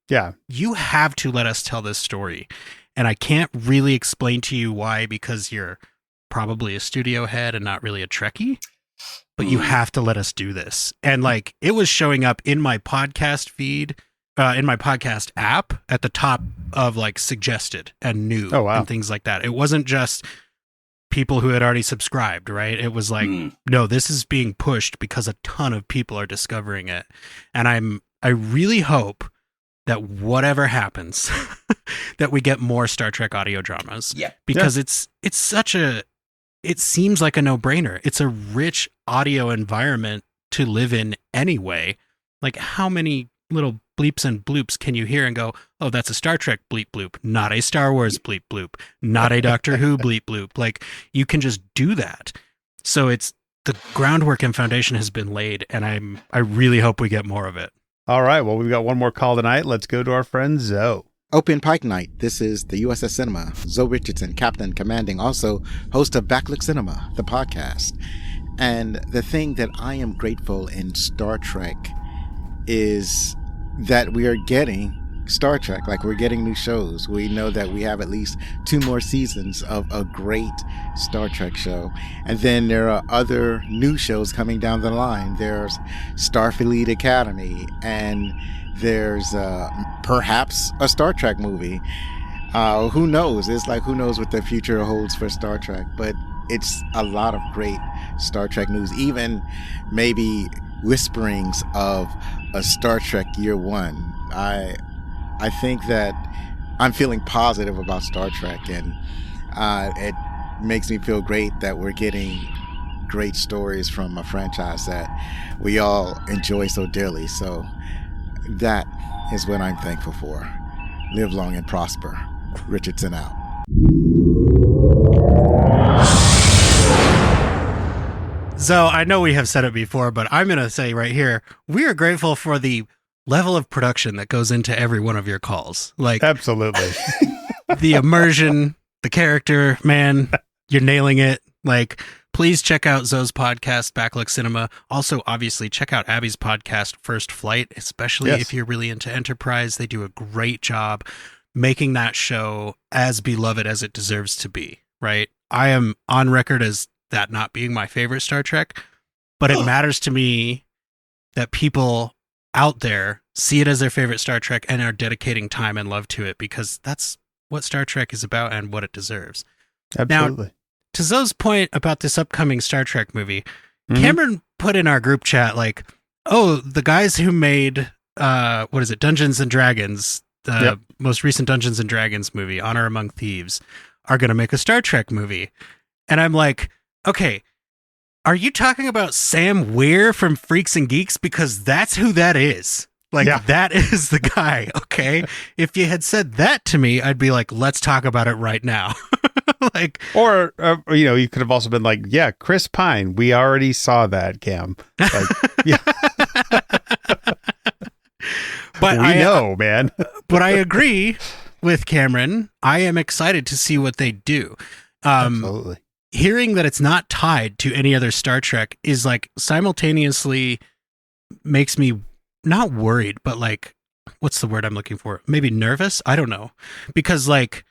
you have to let us tell this story. And I can't really explain to you why, because you're probably a studio head and not really a Trekkie, but you have to let us do this. And like, it was showing up in my podcast feed, in my podcast app at the top of like suggested and new and things like that. It wasn't just people who had already subscribed, right? It was like, no, this is being pushed because a ton of people are discovering it. And I really hope that whatever happens, that we get more Star Trek audio dramas. Yeah. Because it's such it seems like a no-brainer. It's a rich audio environment to live in anyway. Like, how many little bleeps and bloops can you hear and go, oh, that's a Star Trek bleep bloop, not a Star Wars bleep bloop, not a Doctor Who bleep bloop. Like, you can just do that. So it's the groundwork and foundation has been laid, and I really hope we get more of it. All right. Well, we've got one more call tonight. Let's go to our friend Zoe. OPN Pike Night. This is the USS Cinema. Zoe Richardson, Captain Commanding, also host of Backlook Cinema, the podcast. And the thing that I am grateful in Star Trek is that we are getting Star Trek. Like, we're getting new shows. We know that we have at least 2 more seasons of a great Star Trek show. And then there are other new shows coming down the line. There's Starfleet Academy, and there's perhaps a Star Trek movie. Who knows? It's like, who knows what the future holds for Star Trek. But it's a lot of great Star Trek news. Even maybe whisperings of a Star Trek Year 1. I think that I'm feeling positive about Star Trek, and it makes me feel great that we're getting great stories from a franchise that we all enjoy so dearly. So that is what I'm thankful for. Live long and prosper. Richardson out. So I know we have said it before, but I'm going to say right here, we are grateful for the level of production that goes into every one of your calls. Like, absolutely. The immersion, the character, man, you're nailing it. Like, please check out Zoe's podcast, Backlook Cinema. Also, obviously, check out Abby's podcast, First Flight, especially if you're really into Enterprise. They do a great job making that show as beloved as it deserves to be, right? I am on record as that not being my favorite Star Trek, but it matters to me that people out there see it as their favorite Star Trek and are dedicating time and love to it, because that's what Star Trek is about and what it deserves. Absolutely. Now, to Zoe's point about this upcoming Star Trek movie, Cameron put in our group chat, like, oh, the guys who made, Dungeons and Dragons, the most recent Dungeons and Dragons movie, Honor Among Thieves, are going to make a Star Trek movie. And I'm like, okay, are you talking about Sam Weir from Freaks and Geeks? Because that's who that is. Like, that is the guy, okay? If you had said that to me, I'd be like, let's talk about it right now. Like, or you could have also been like, yeah, Chris Pine. We already saw that, Cam. Like, yeah. But we know, man. But I agree with Cameron. I am excited to see what they do. Absolutely. Hearing that it's not tied to any other Star Trek is like simultaneously makes me not worried, but like, what's the word I'm looking for? Maybe nervous? I don't know. Because like,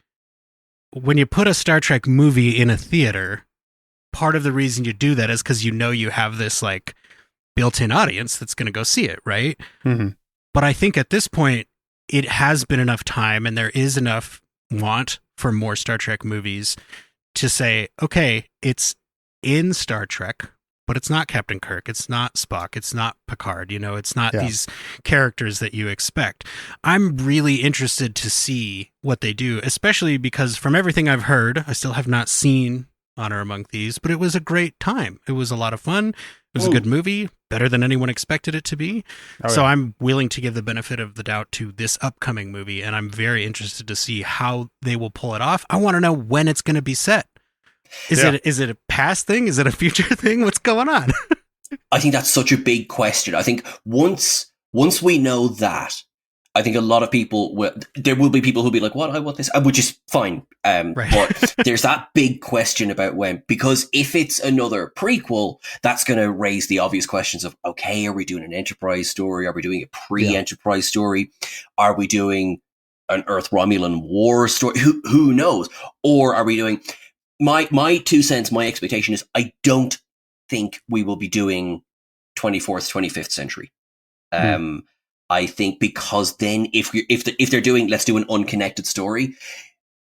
when you put a Star Trek movie in a theater, part of the reason you do that is because you know you have this like built-in audience that's going to go see it, right? Mm-hmm. But I think at this point, it has been enough time and there is enough want for more Star Trek movies to say, okay, it's in Star Trek, but it's not Captain Kirk, it's not Spock, it's not Picard, it's not these characters that you expect. I'm really interested to see what they do, especially because from everything I've heard, I still have not seen Honor Among Thieves, but it was a great time. It was a lot of fun. It was a good movie, better than anyone expected it to be. So I'm willing to give the benefit of the doubt to this upcoming movie, and I'm very interested to see how they will pull it off. I want to know when it's going to be set. Is it a past thing? Is it a future thing? What's going on? I think that's such a big question. I think once we know that, I think a lot of people there will be people who'll be like, "What? I want this," which is fine. But there's that big question about when, because if it's another prequel, that's going to raise the obvious questions of, okay, are we doing an Enterprise story? Are we doing a pre-Enterprise story? Are we doing an Earth Romulan War story? Who knows? Or are we doing my 2 cents? My expectation is I don't think we will be doing 24th, 25th century. I think because then if they're doing, let's do an unconnected story,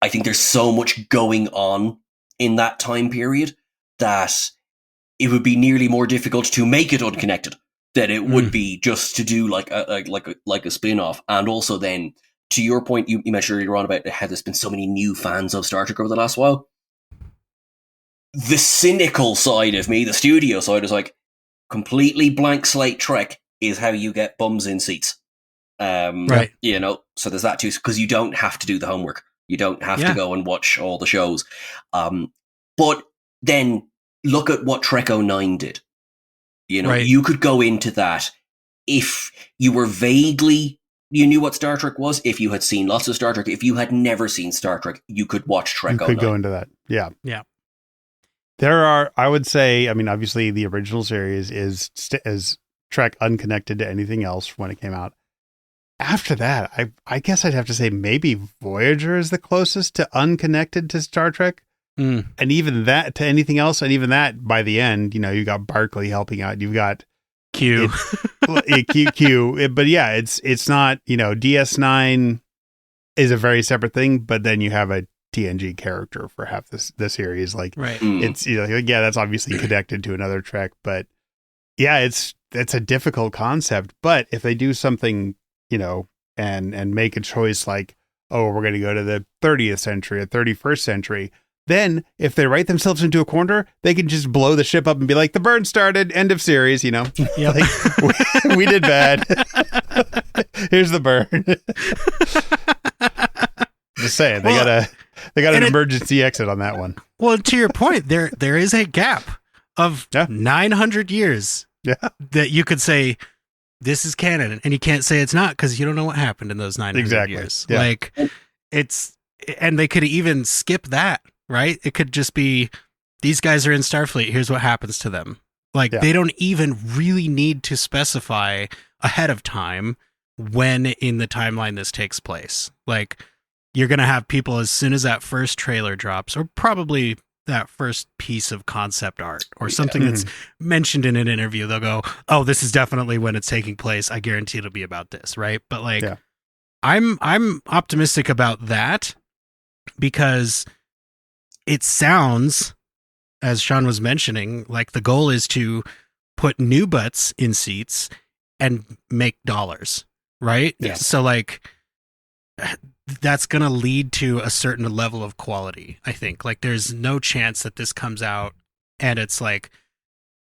I think there's so much going on in that time period that it would be nearly more difficult to make it unconnected than it would be just to do like a spin-off. And also then, to your point, you mentioned earlier on about how there's been so many new fans of Star Trek over the last while. The cynical side of me, the studio side, is like, completely blank slate Trek is how you get bums in seats. Right. You know, so there's that too, because you don't have to do the homework. You don't have to go and watch all the shows. But then look at what Trek 09 did. You know, you could go into that if you were vaguely, you knew what Star Trek was, if you had seen lots of Star Trek. If you had never seen Star Trek, you could watch Trek 09. You could go into that. Yeah. Yeah. There are, I would say, I mean, obviously the original series is Trek unconnected to anything else when it came out. After that, I guess I'd have to say maybe Voyager is the closest to unconnected to Star Trek. And even that to anything else. And even that by the end, you know, you got Barclay helping out. You've got Q. Q. But yeah, it's not, you know, DS9 is a very separate thing, but then you have a TNG character for half the series. Like, it's, you know, yeah, that's obviously connected to another Trek, but yeah, it's a difficult concept. But if they do something, you know, and make a choice like, oh, we're going to go to the 30th century or 31st century, then if they write themselves into a corner, they can just blow the ship up and be like, the burn started, end of series, you know? Yeah. Like, we did bad. Here's the burn. Just saying, they got an emergency exit on that one. Well, to your point, there is a gap of 900 years that you could say this is canon, and you can't say it's not because you don't know what happened in those 900 years. Yeah. Like, and they could even skip that, right? It could just be, these guys are in Starfleet, here's what happens to them. Like, they don't even really need to specify ahead of time when in the timeline this takes place. Like, you're going to have people as soon as that first trailer drops, or probably that first piece of concept art or something that's mentioned in an interview, they'll go, oh, this is definitely when it's taking place. I guarantee it'll be about this. Right. But like, I'm optimistic about that because it sounds, as Sean was mentioning, like the goal is to put new butts in seats and make dollars. Right. Yes. So like, that's going to lead to a certain level of quality, I think. Like, there's no chance that this comes out and it's like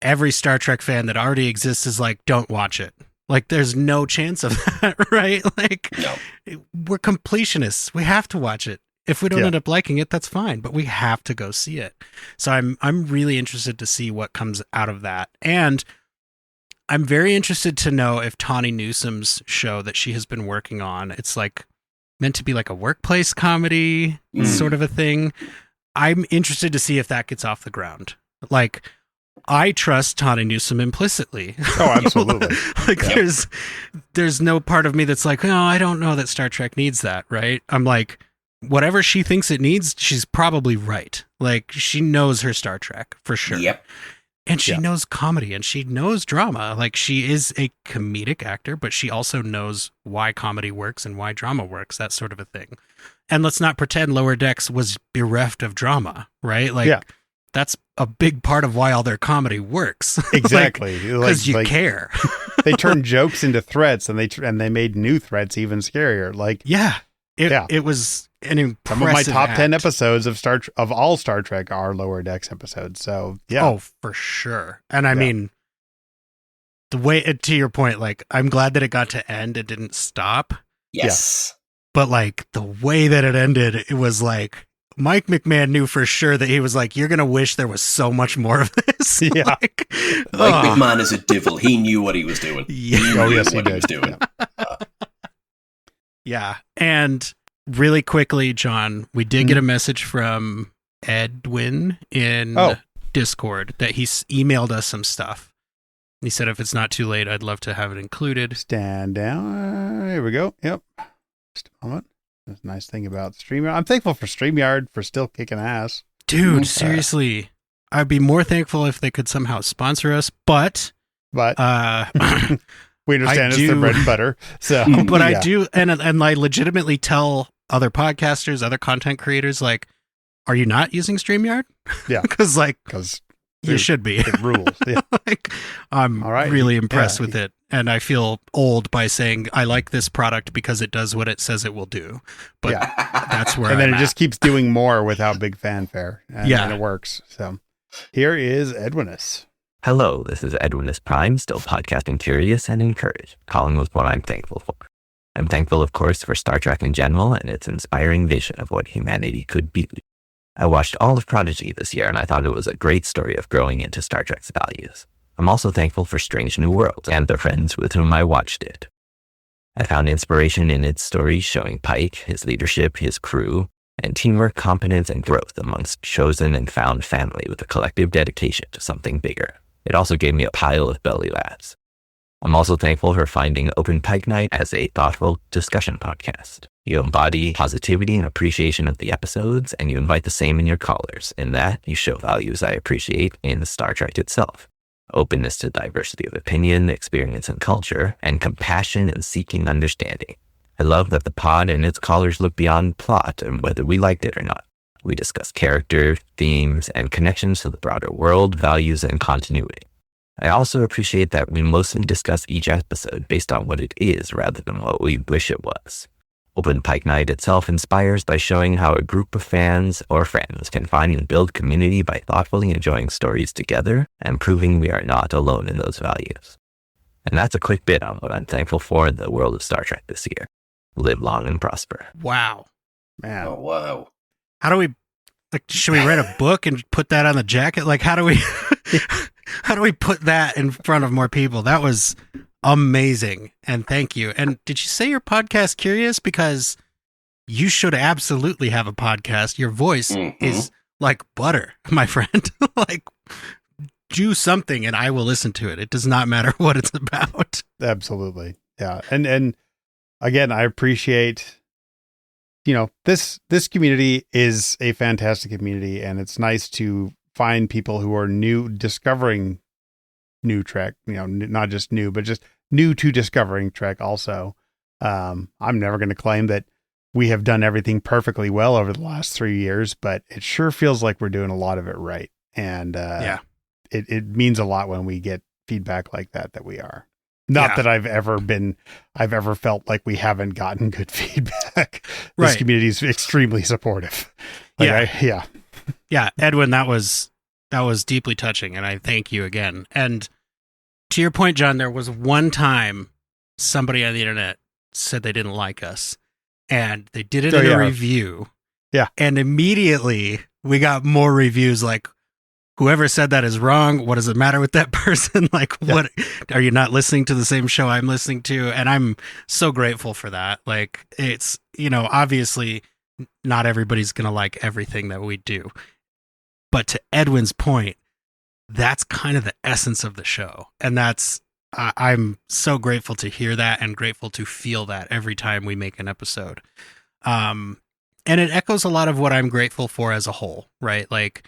every Star Trek fan that already exists is like, don't watch it. Like, there's no chance of that, right? Like, we're completionists. We have to watch it. If we don't end up liking it, that's fine, but we have to go see it. So I'm really interested to see what comes out of that. And I'm very interested to know if Tawny Newsom's show that she has been working on, it's like meant to be like a workplace comedy sort of a thing. I'm interested to see if that gets off the ground. Like, I trust Tawny Newsom implicitly. Oh, absolutely. Like, there's no part of me that's like, oh, I don't know that Star Trek needs that, right? I'm like, whatever she thinks it needs, she's probably right. Like, she knows her Star Trek for sure. Yep. And she knows comedy and she knows drama. Like, she is a comedic actor, but she also knows why comedy works and why drama works, that sort of a thing. And let's not pretend Lower Decks was bereft of drama, right? Like, that's a big part of why all their comedy works. Exactly. Because you care. They turned jokes into threats, and they made new threats even scarier. Like, it was an impressive some of my top act. 10 episodes of all Star Trek are Lower Decks episodes. So Oh, for sure. And I mean, the way, to your point, like, I'm glad that it got to end. It didn't stop. Yes. But like, the way that it ended, it was like, Mike McMahon knew for sure that he was like, you're going to wish there was so much more of this. Yeah. Mike McMahon is a devil. He knew what he was doing. Yeah. He knew what he was doing. Yeah. And really quickly, John, we did get a message from Edwin in Discord that he's emailed us some stuff. He said, if it's not too late, I'd love to have it included. Stand down. Here we go. Yep. Just a moment. That's a nice thing about StreamYard. I'm thankful for StreamYard for still kicking ass. Dude, seriously. I'd be more thankful if they could somehow sponsor us, but we understand it's their bread and butter. So, but I do, and I legitimately tell other podcasters, other content creators, like, are you not using StreamYard? Yeah. Because you should be. It rules. Yeah. Like, I'm really impressed with it. And I feel old by saying I like this product because it does what it says it will do. But that's where then it just keeps doing more without big fanfare. And it works. So here is Edwinus. Hello, this is Edwinus Prime, still podcasting curious and encouraged, calling with what I'm thankful for. I'm thankful, of course, for Star Trek in general and its inspiring vision of what humanity could be. I watched all of Prodigy this year, and I thought it was a great story of growing into Star Trek's values. I'm also thankful for Strange New Worlds and the friends with whom I watched it. I found inspiration in its stories showing Pike, his leadership, his crew, and teamwork, competence, and growth amongst chosen and found family with a collective dedication to something bigger. It also gave me a pile of belly laughs. I'm also thankful for finding Open Pike Night as a thoughtful discussion podcast. You embody positivity and appreciation of the episodes, and you invite the same in your callers. In that, you show values I appreciate in Star Trek itself. Openness to diversity of opinion, experience, and culture, and compassion and seeking understanding. I love that the pod and its callers look beyond plot and whether we liked it or not. We discuss character, themes, and connections to the broader world, values, and continuity. I also appreciate that we mostly discuss each episode based on what it is rather than what we wish it was. Open Pike Night itself inspires by showing how a group of fans or friends can find and build community by thoughtfully enjoying stories together and proving we are not alone in those values. And that's a quick bit on what I'm thankful for in the world of Star Trek this year. Live long and prosper. Wow. Man. Oh, wow. How do we, like, should we write a book and put that on the jacket? Like, how do we, how do we put that in front of more people? That was amazing. And thank you. And did you say your podcast Curious? Because you should absolutely have a podcast. Your voice is like butter, my friend. Like, do something and I will listen to it. It does not matter what it's about. Absolutely. Yeah. And again, I appreciate, this community is a fantastic community, and it's nice to find people who are discovering new Trek, not just new, but just new to discovering Trek also. I'm never going to claim that we have done everything perfectly well over the last 3 years, but it sure feels like we're doing a lot of it right. And it means a lot when we get feedback like that we are. Not that I've ever felt like we haven't gotten good feedback. This community is extremely supportive. Yeah, Edwin, that was deeply touching, and I thank you again. And to your point, John, there was one time somebody on the internet said they didn't like us, and they did it in a review. Yeah, and immediately we got more reviews like, whoever said that is wrong. What does it matter with that person? Like, what are you not listening to the same show I'm listening to? And I'm so grateful for that. Like, it's, obviously not everybody's going to like everything that we do. But to Edwin's point, that's kind of the essence of the show. And I'm so grateful to hear that and grateful to feel that every time we make an episode. And it echoes a lot of what I'm grateful for as a whole, right? Like,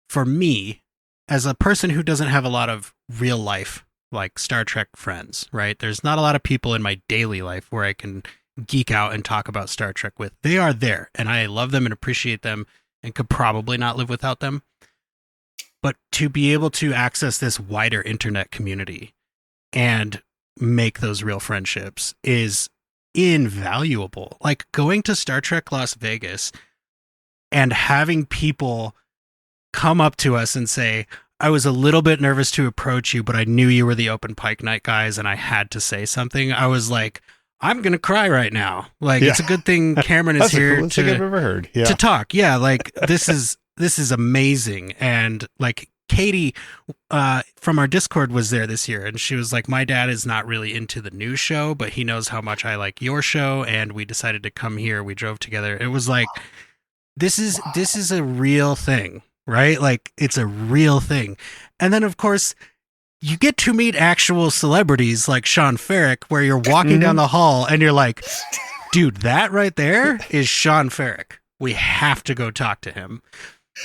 for me, as a person who doesn't have a lot of real life, like Star Trek friends, right? There's not a lot of people in my daily life where I can geek out and talk about Star Trek with. They are there, and I love them and appreciate them and could probably not live without them. But to be able to access this wider internet community and make those real friendships is invaluable. Like going to Star Trek Las Vegas and having people come up to us and say, I was a little bit nervous to approach you, but I knew you were the Open Pike Night guys and I had to say something. I was like, I'm going to cry right now. Like, it's a good thing Cameron is here I've ever heard. To talk. Yeah. Like, this is amazing. And like Katie, from our Discord was there this year, and she was like, my dad is not really into the new show, but he knows how much I like your show. And we decided to come here. We drove together. It was like, this is a real thing. Right? Like, it's a real thing. And then, of course, you get to meet actual celebrities like Sean Ferrick, where you're walking down the hall and you're like, dude, that right there is Sean Ferrick. We have to go talk to him.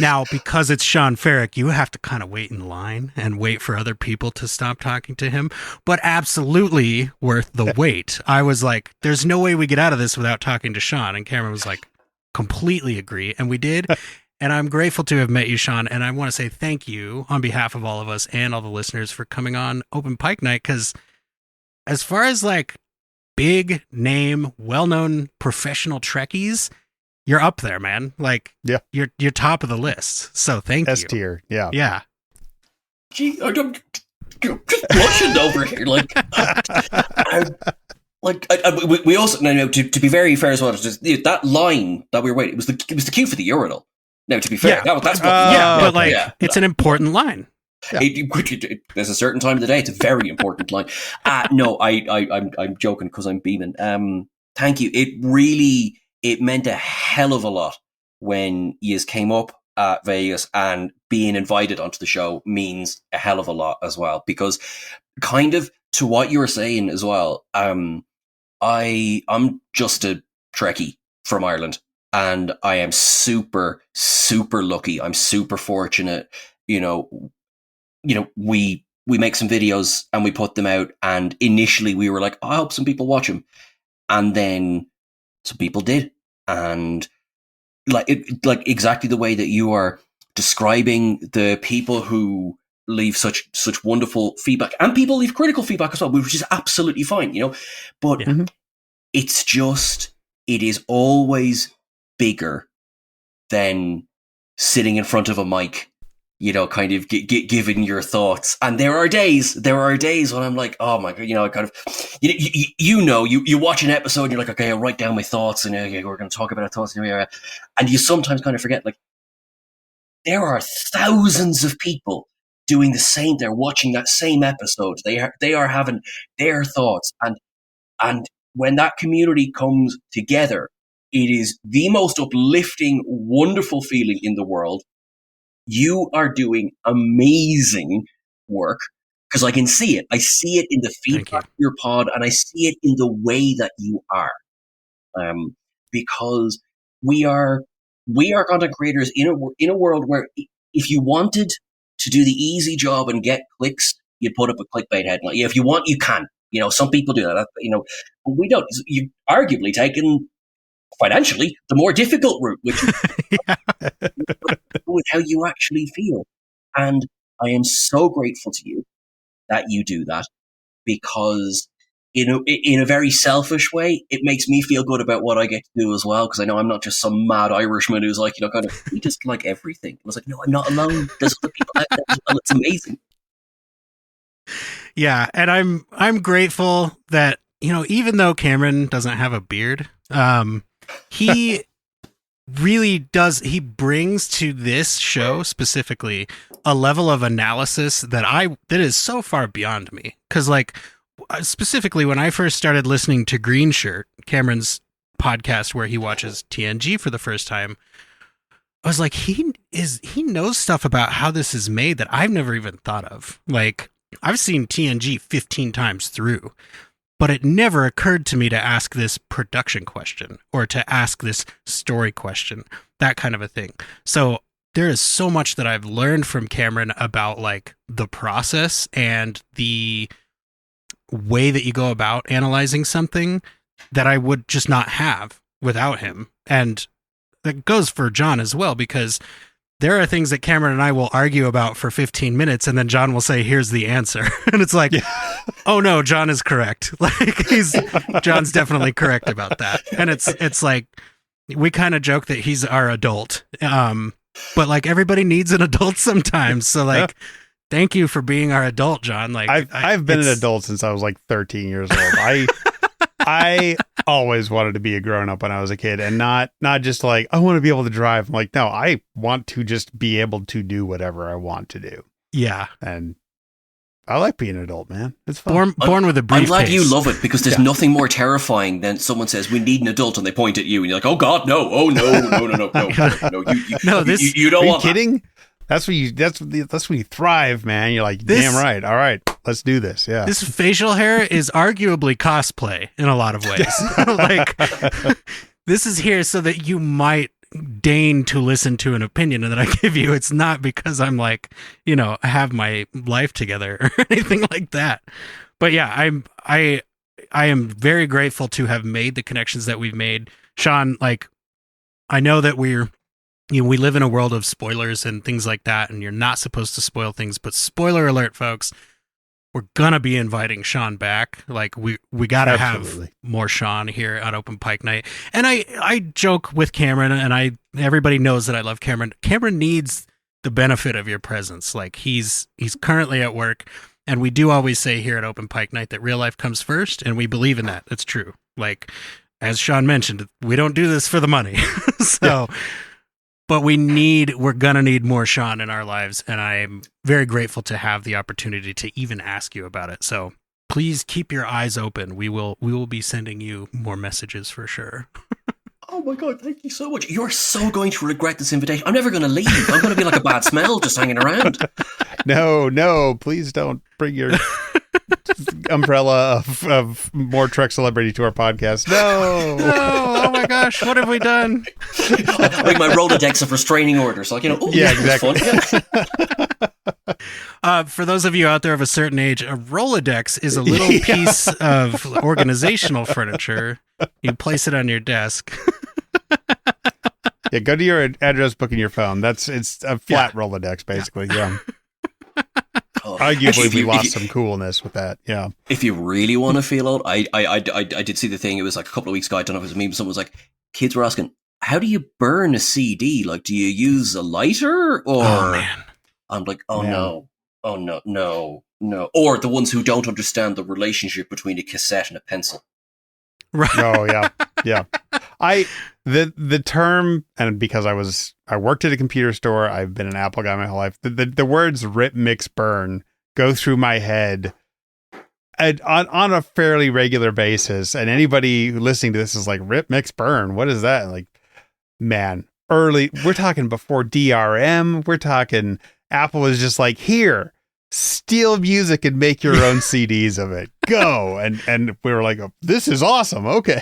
Now, because it's Sean Ferrick, you have to kind of wait in line and wait for other people to stop talking to him, but absolutely worth the wait. I was like, there's no way we get out of this without talking to Sean. And Cameron was like, completely agree. And we did. And I'm grateful to have met you, Sean. And I want to say thank you on behalf of all of us and all the listeners for coming on Open Pike Night. Because as far as like big name, well-known professional Trekkies, you're up there, man. Like, you're top of the list. So thank you. S tier. Yeah. Yeah. Gee, I'm just blushing over here. Like, Like we also no to be very fair as well. Just, that line that we were waiting, it was the cue for the urinal. Now, to be fair, that's what. But like it's an important line. Yeah. There's a certain time of the day. It's a very important line. No, I'm joking because I'm beaming. Thank you. It meant a hell of a lot when you came up at Vegas, and being invited onto the show means a hell of a lot as well, because kind of to what you were saying as well. I'm just a Trekkie from Ireland, and I am super, super lucky. I'm super fortunate. We make some videos and we put them out, and initially we were like, I hope some people watch them, and then some people did, and like exactly the way that you are describing, the people who leave such wonderful feedback, and people leave critical feedback as well, which is absolutely fine, but it's just, it is always bigger than sitting in front of a mic, kind of giving your thoughts. And there are days when I'm like, oh my God, I kind of, you watch an episode and you're like, okay, I'll write down my thoughts, and okay, we're going to talk about our thoughts. And you sometimes kind of forget, like, there are thousands of people doing the same. They're watching that same episode. They are having their thoughts. And when that community comes together, it is the most uplifting, wonderful feeling in the world. You are doing amazing work, because I can see it. I see it in the feedback of your pod, and I see it in the way that you are. Because we are content creators in a world where if you wanted to do the easy job and get clicks, you'd put up a clickbait headline. If you want, you can. Some people do that. But we don't. You've arguably taken financially the more difficult route, which is with how you actually feel. And I am so grateful to you that you do that, because in a very selfish way, it makes me feel good about what I get to do as well, because I know I'm not just some mad Irishman who's like, kind of, we just like everything. I was like, no, I'm not alone. There's other people out there as well. It's amazing. Yeah, and I'm grateful that, even though Cameron doesn't have a beard, he really does. He brings to this show specifically a level of analysis that is so far beyond me. Because, like, specifically when I first started listening to Green Shirt, Cameron's podcast where he watches TNG for the first time, I was like, he knows stuff about how this is made that I've never even thought of. Like, I've seen TNG 15 times through, but it never occurred to me to ask this production question or to ask this story question, that kind of a thing. So there is so much that I've learned from Cameron about, like, the process and the way that you go about analyzing something that I would just not have without him. And that goes for John as well, because there are things that Cameron and I will argue about for 15 minutes, and then John will say, here's the answer. And it's like, oh no, John is correct. Like, John's definitely correct about that. And it's like, we kind of joke that he's our adult. But like, everybody needs an adult sometimes. So like, thank you for being our adult, John. Like, I've been an adult since I was like 13 years old. I always wanted to be a grown up when I was a kid, and not just like, I want to be able to drive. I'm like, no, I want to just be able to do whatever I want to do. Yeah. And I like being an adult, man. It's fun. Born with a briefcase. I'm glad you love it, because there's nothing more terrifying than someone says, we need an adult, and they point at you and you're like, oh God, no. Oh no. You don't want. Are you kidding? That's when you thrive, man. You're like, damn right. All right, let's do this. Yeah. This facial hair is arguably cosplay in a lot of ways. Like, this is here so that you might deign to listen to an opinion that I give you. It's not because I'm like, I have my life together or anything like that. But yeah, I am very grateful to have made the connections that we've made. Sean, like, I know that we live in a world of spoilers and things like that, and you're not supposed to spoil things, but spoiler alert, folks, we're gonna be inviting Sean back. Like, we gotta have more Sean here on Open Pike Night. And I joke with Cameron, and everybody knows that I love Cameron. Cameron needs the benefit of your presence. Like, he's currently at work, And we do always say here at Open Pike Night that real life comes first, and we believe in that. That's true. Like, as Sean mentioned, we don't do this for the money. So, but we're going to need more Sean in our lives, and I'm very grateful to have the opportunity to even ask you about it. So please keep your eyes open. We will be sending you more messages for sure. Oh my God, thank you so much. You're so going to regret this invitation. I'm never going to leave. I'm going to be like a bad smell just hanging around. No, please don't bring your umbrella of more Trek celebrity to our podcast. No, oh my gosh, what have we done? Like my Rolodex of restraining orders. Like, yeah, exactly. For those of you out there of a certain age, a Rolodex is a little piece of organizational furniture. You place it on your desk. Yeah, go to your address book in your phone. It's a flat Rolodex, basically. Yeah. Arguably, we lost some coolness with that. Yeah. If you really want to feel old, I did see the thing. It was like a couple of weeks ago. I don't know if it was a meme. Someone was like, kids were asking, how do you burn a CD? Like, do you use a lighter? Or oh man, I'm like, no. Or the ones who don't understand the relationship between a cassette and a pencil. Right. Oh yeah. The term, and because I worked at a computer store, I've been an Apple guy my whole life. The words rip, mix, burn go through my head on a fairly regular basis. And anybody listening to this is like, rip, mix, burn. What is that? Like, man, we're talking before DRM. We're talking Apple was just like, here, steal music and make your own CDs of it. Go. And we were like, oh, this is awesome. Okay.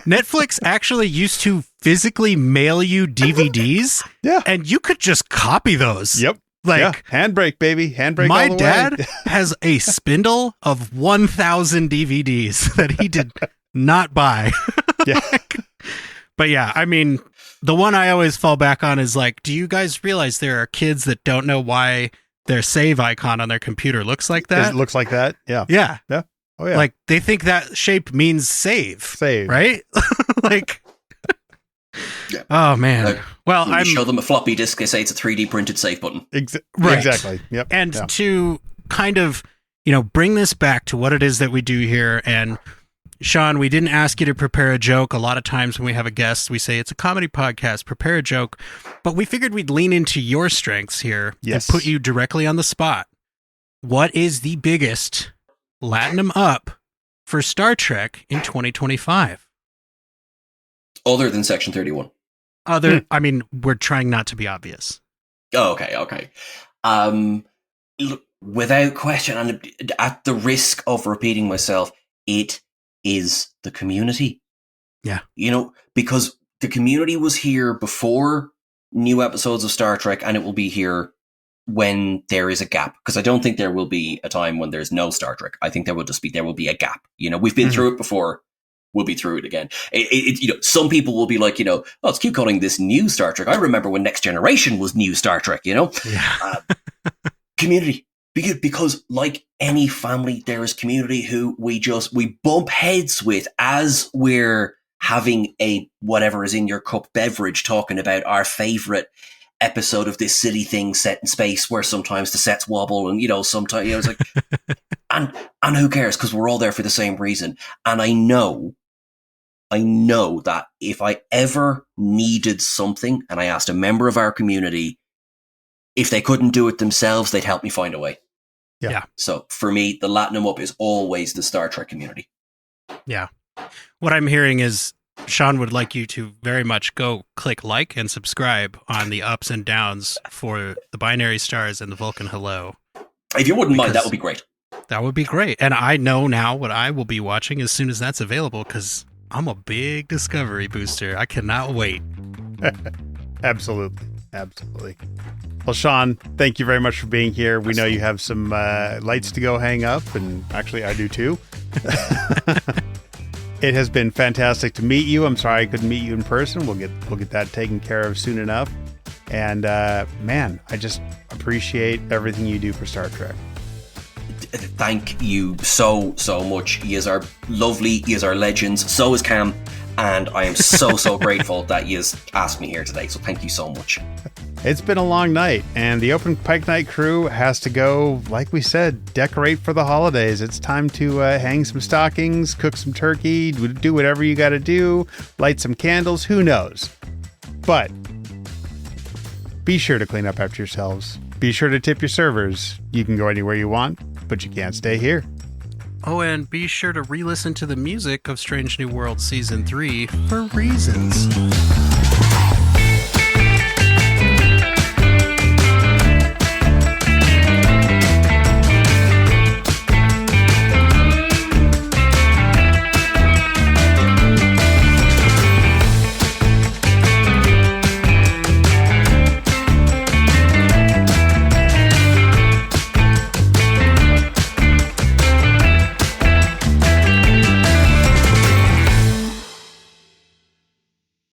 Netflix actually used to physically mail you DVDs. Yeah. And you could just copy those. Yep. Like, handbrake, baby. Handbrake. My all the dad way. has a spindle of 1,000 DVDs that he did not buy. Yeah. But yeah, I mean, the one I always fall back on is like, do you guys realize there are kids that don't know why their save icon on their computer looks like that? It looks like that. Yeah. Yeah. Yeah. Oh yeah. Like they think that shape means save. Right? Like, yeah. Oh man. Well, I show them a floppy disk. They say it's a 3D printed save button. Right. Exactly. Yep. And to kind of, bring this back to what it is that we do here. And Sean, we didn't ask you to prepare a joke. A lot of times when we have a guest, we say it's a comedy podcast, prepare a joke. But we figured we'd lean into your strengths here and put you directly on the spot. What is the biggest Latinum up for Star Trek in 2025? Other than Section 31. I mean, we're trying not to be obvious. Oh, okay. Look, without question, and at the risk of repeating myself, it is the community. Yeah. Because the community was here before new episodes of Star Trek, and it will be here when there is a gap. Because I don't think there will be a time when there's no Star Trek. I think there will be a gap. We've been through it before. We'll be through it again. Some people will be like, let's keep calling this new Star Trek. I remember when Next Generation was new Star Trek, Yeah. Community. Because like any family, there is community who we bump heads with as we're having a whatever is in your cup beverage, talking about our favorite episode of this silly thing set in space where sometimes the sets wobble and, sometimes, it's like, and who cares? Because we're all there for the same reason. And I know that if I ever needed something and I asked a member of our community, if they couldn't do it themselves, they'd help me find a way. Yeah. So for me, the Latinum up is always the Star Trek community. Yeah. What I'm hearing is Sean would like you to very much go click like and subscribe on the ups and downs for the Binary Stars and the Vulcan Hello. If you wouldn't mind, that would be great. That would be great. And I know now what I will be watching as soon as that's available because I'm a big Discovery booster. I cannot wait. Absolutely. Well, Sean, thank you very much for being here. We know you have some lights to go hang up, and actually I do too. It has been fantastic to meet you. I'm sorry I couldn't meet you in person. We'll get that taken care of soon enough. And man, I just appreciate everything you do for Star Trek. Thank you so much. You are lovely. You are legends. So is Cam. And I am so grateful that you asked me here today. So thank you so much. It's been a long night, and the Open Pike Night crew has to go, like we said, decorate for the holidays. It's time to hang some stockings, cook some turkey, do whatever you got to do, light some candles, who knows. But be sure to clean up after yourselves. Be sure to tip your servers. You can go anywhere you want, but you can't stay here. Oh, and be sure to re-listen to the music of Strange New World Season 3 for reasons.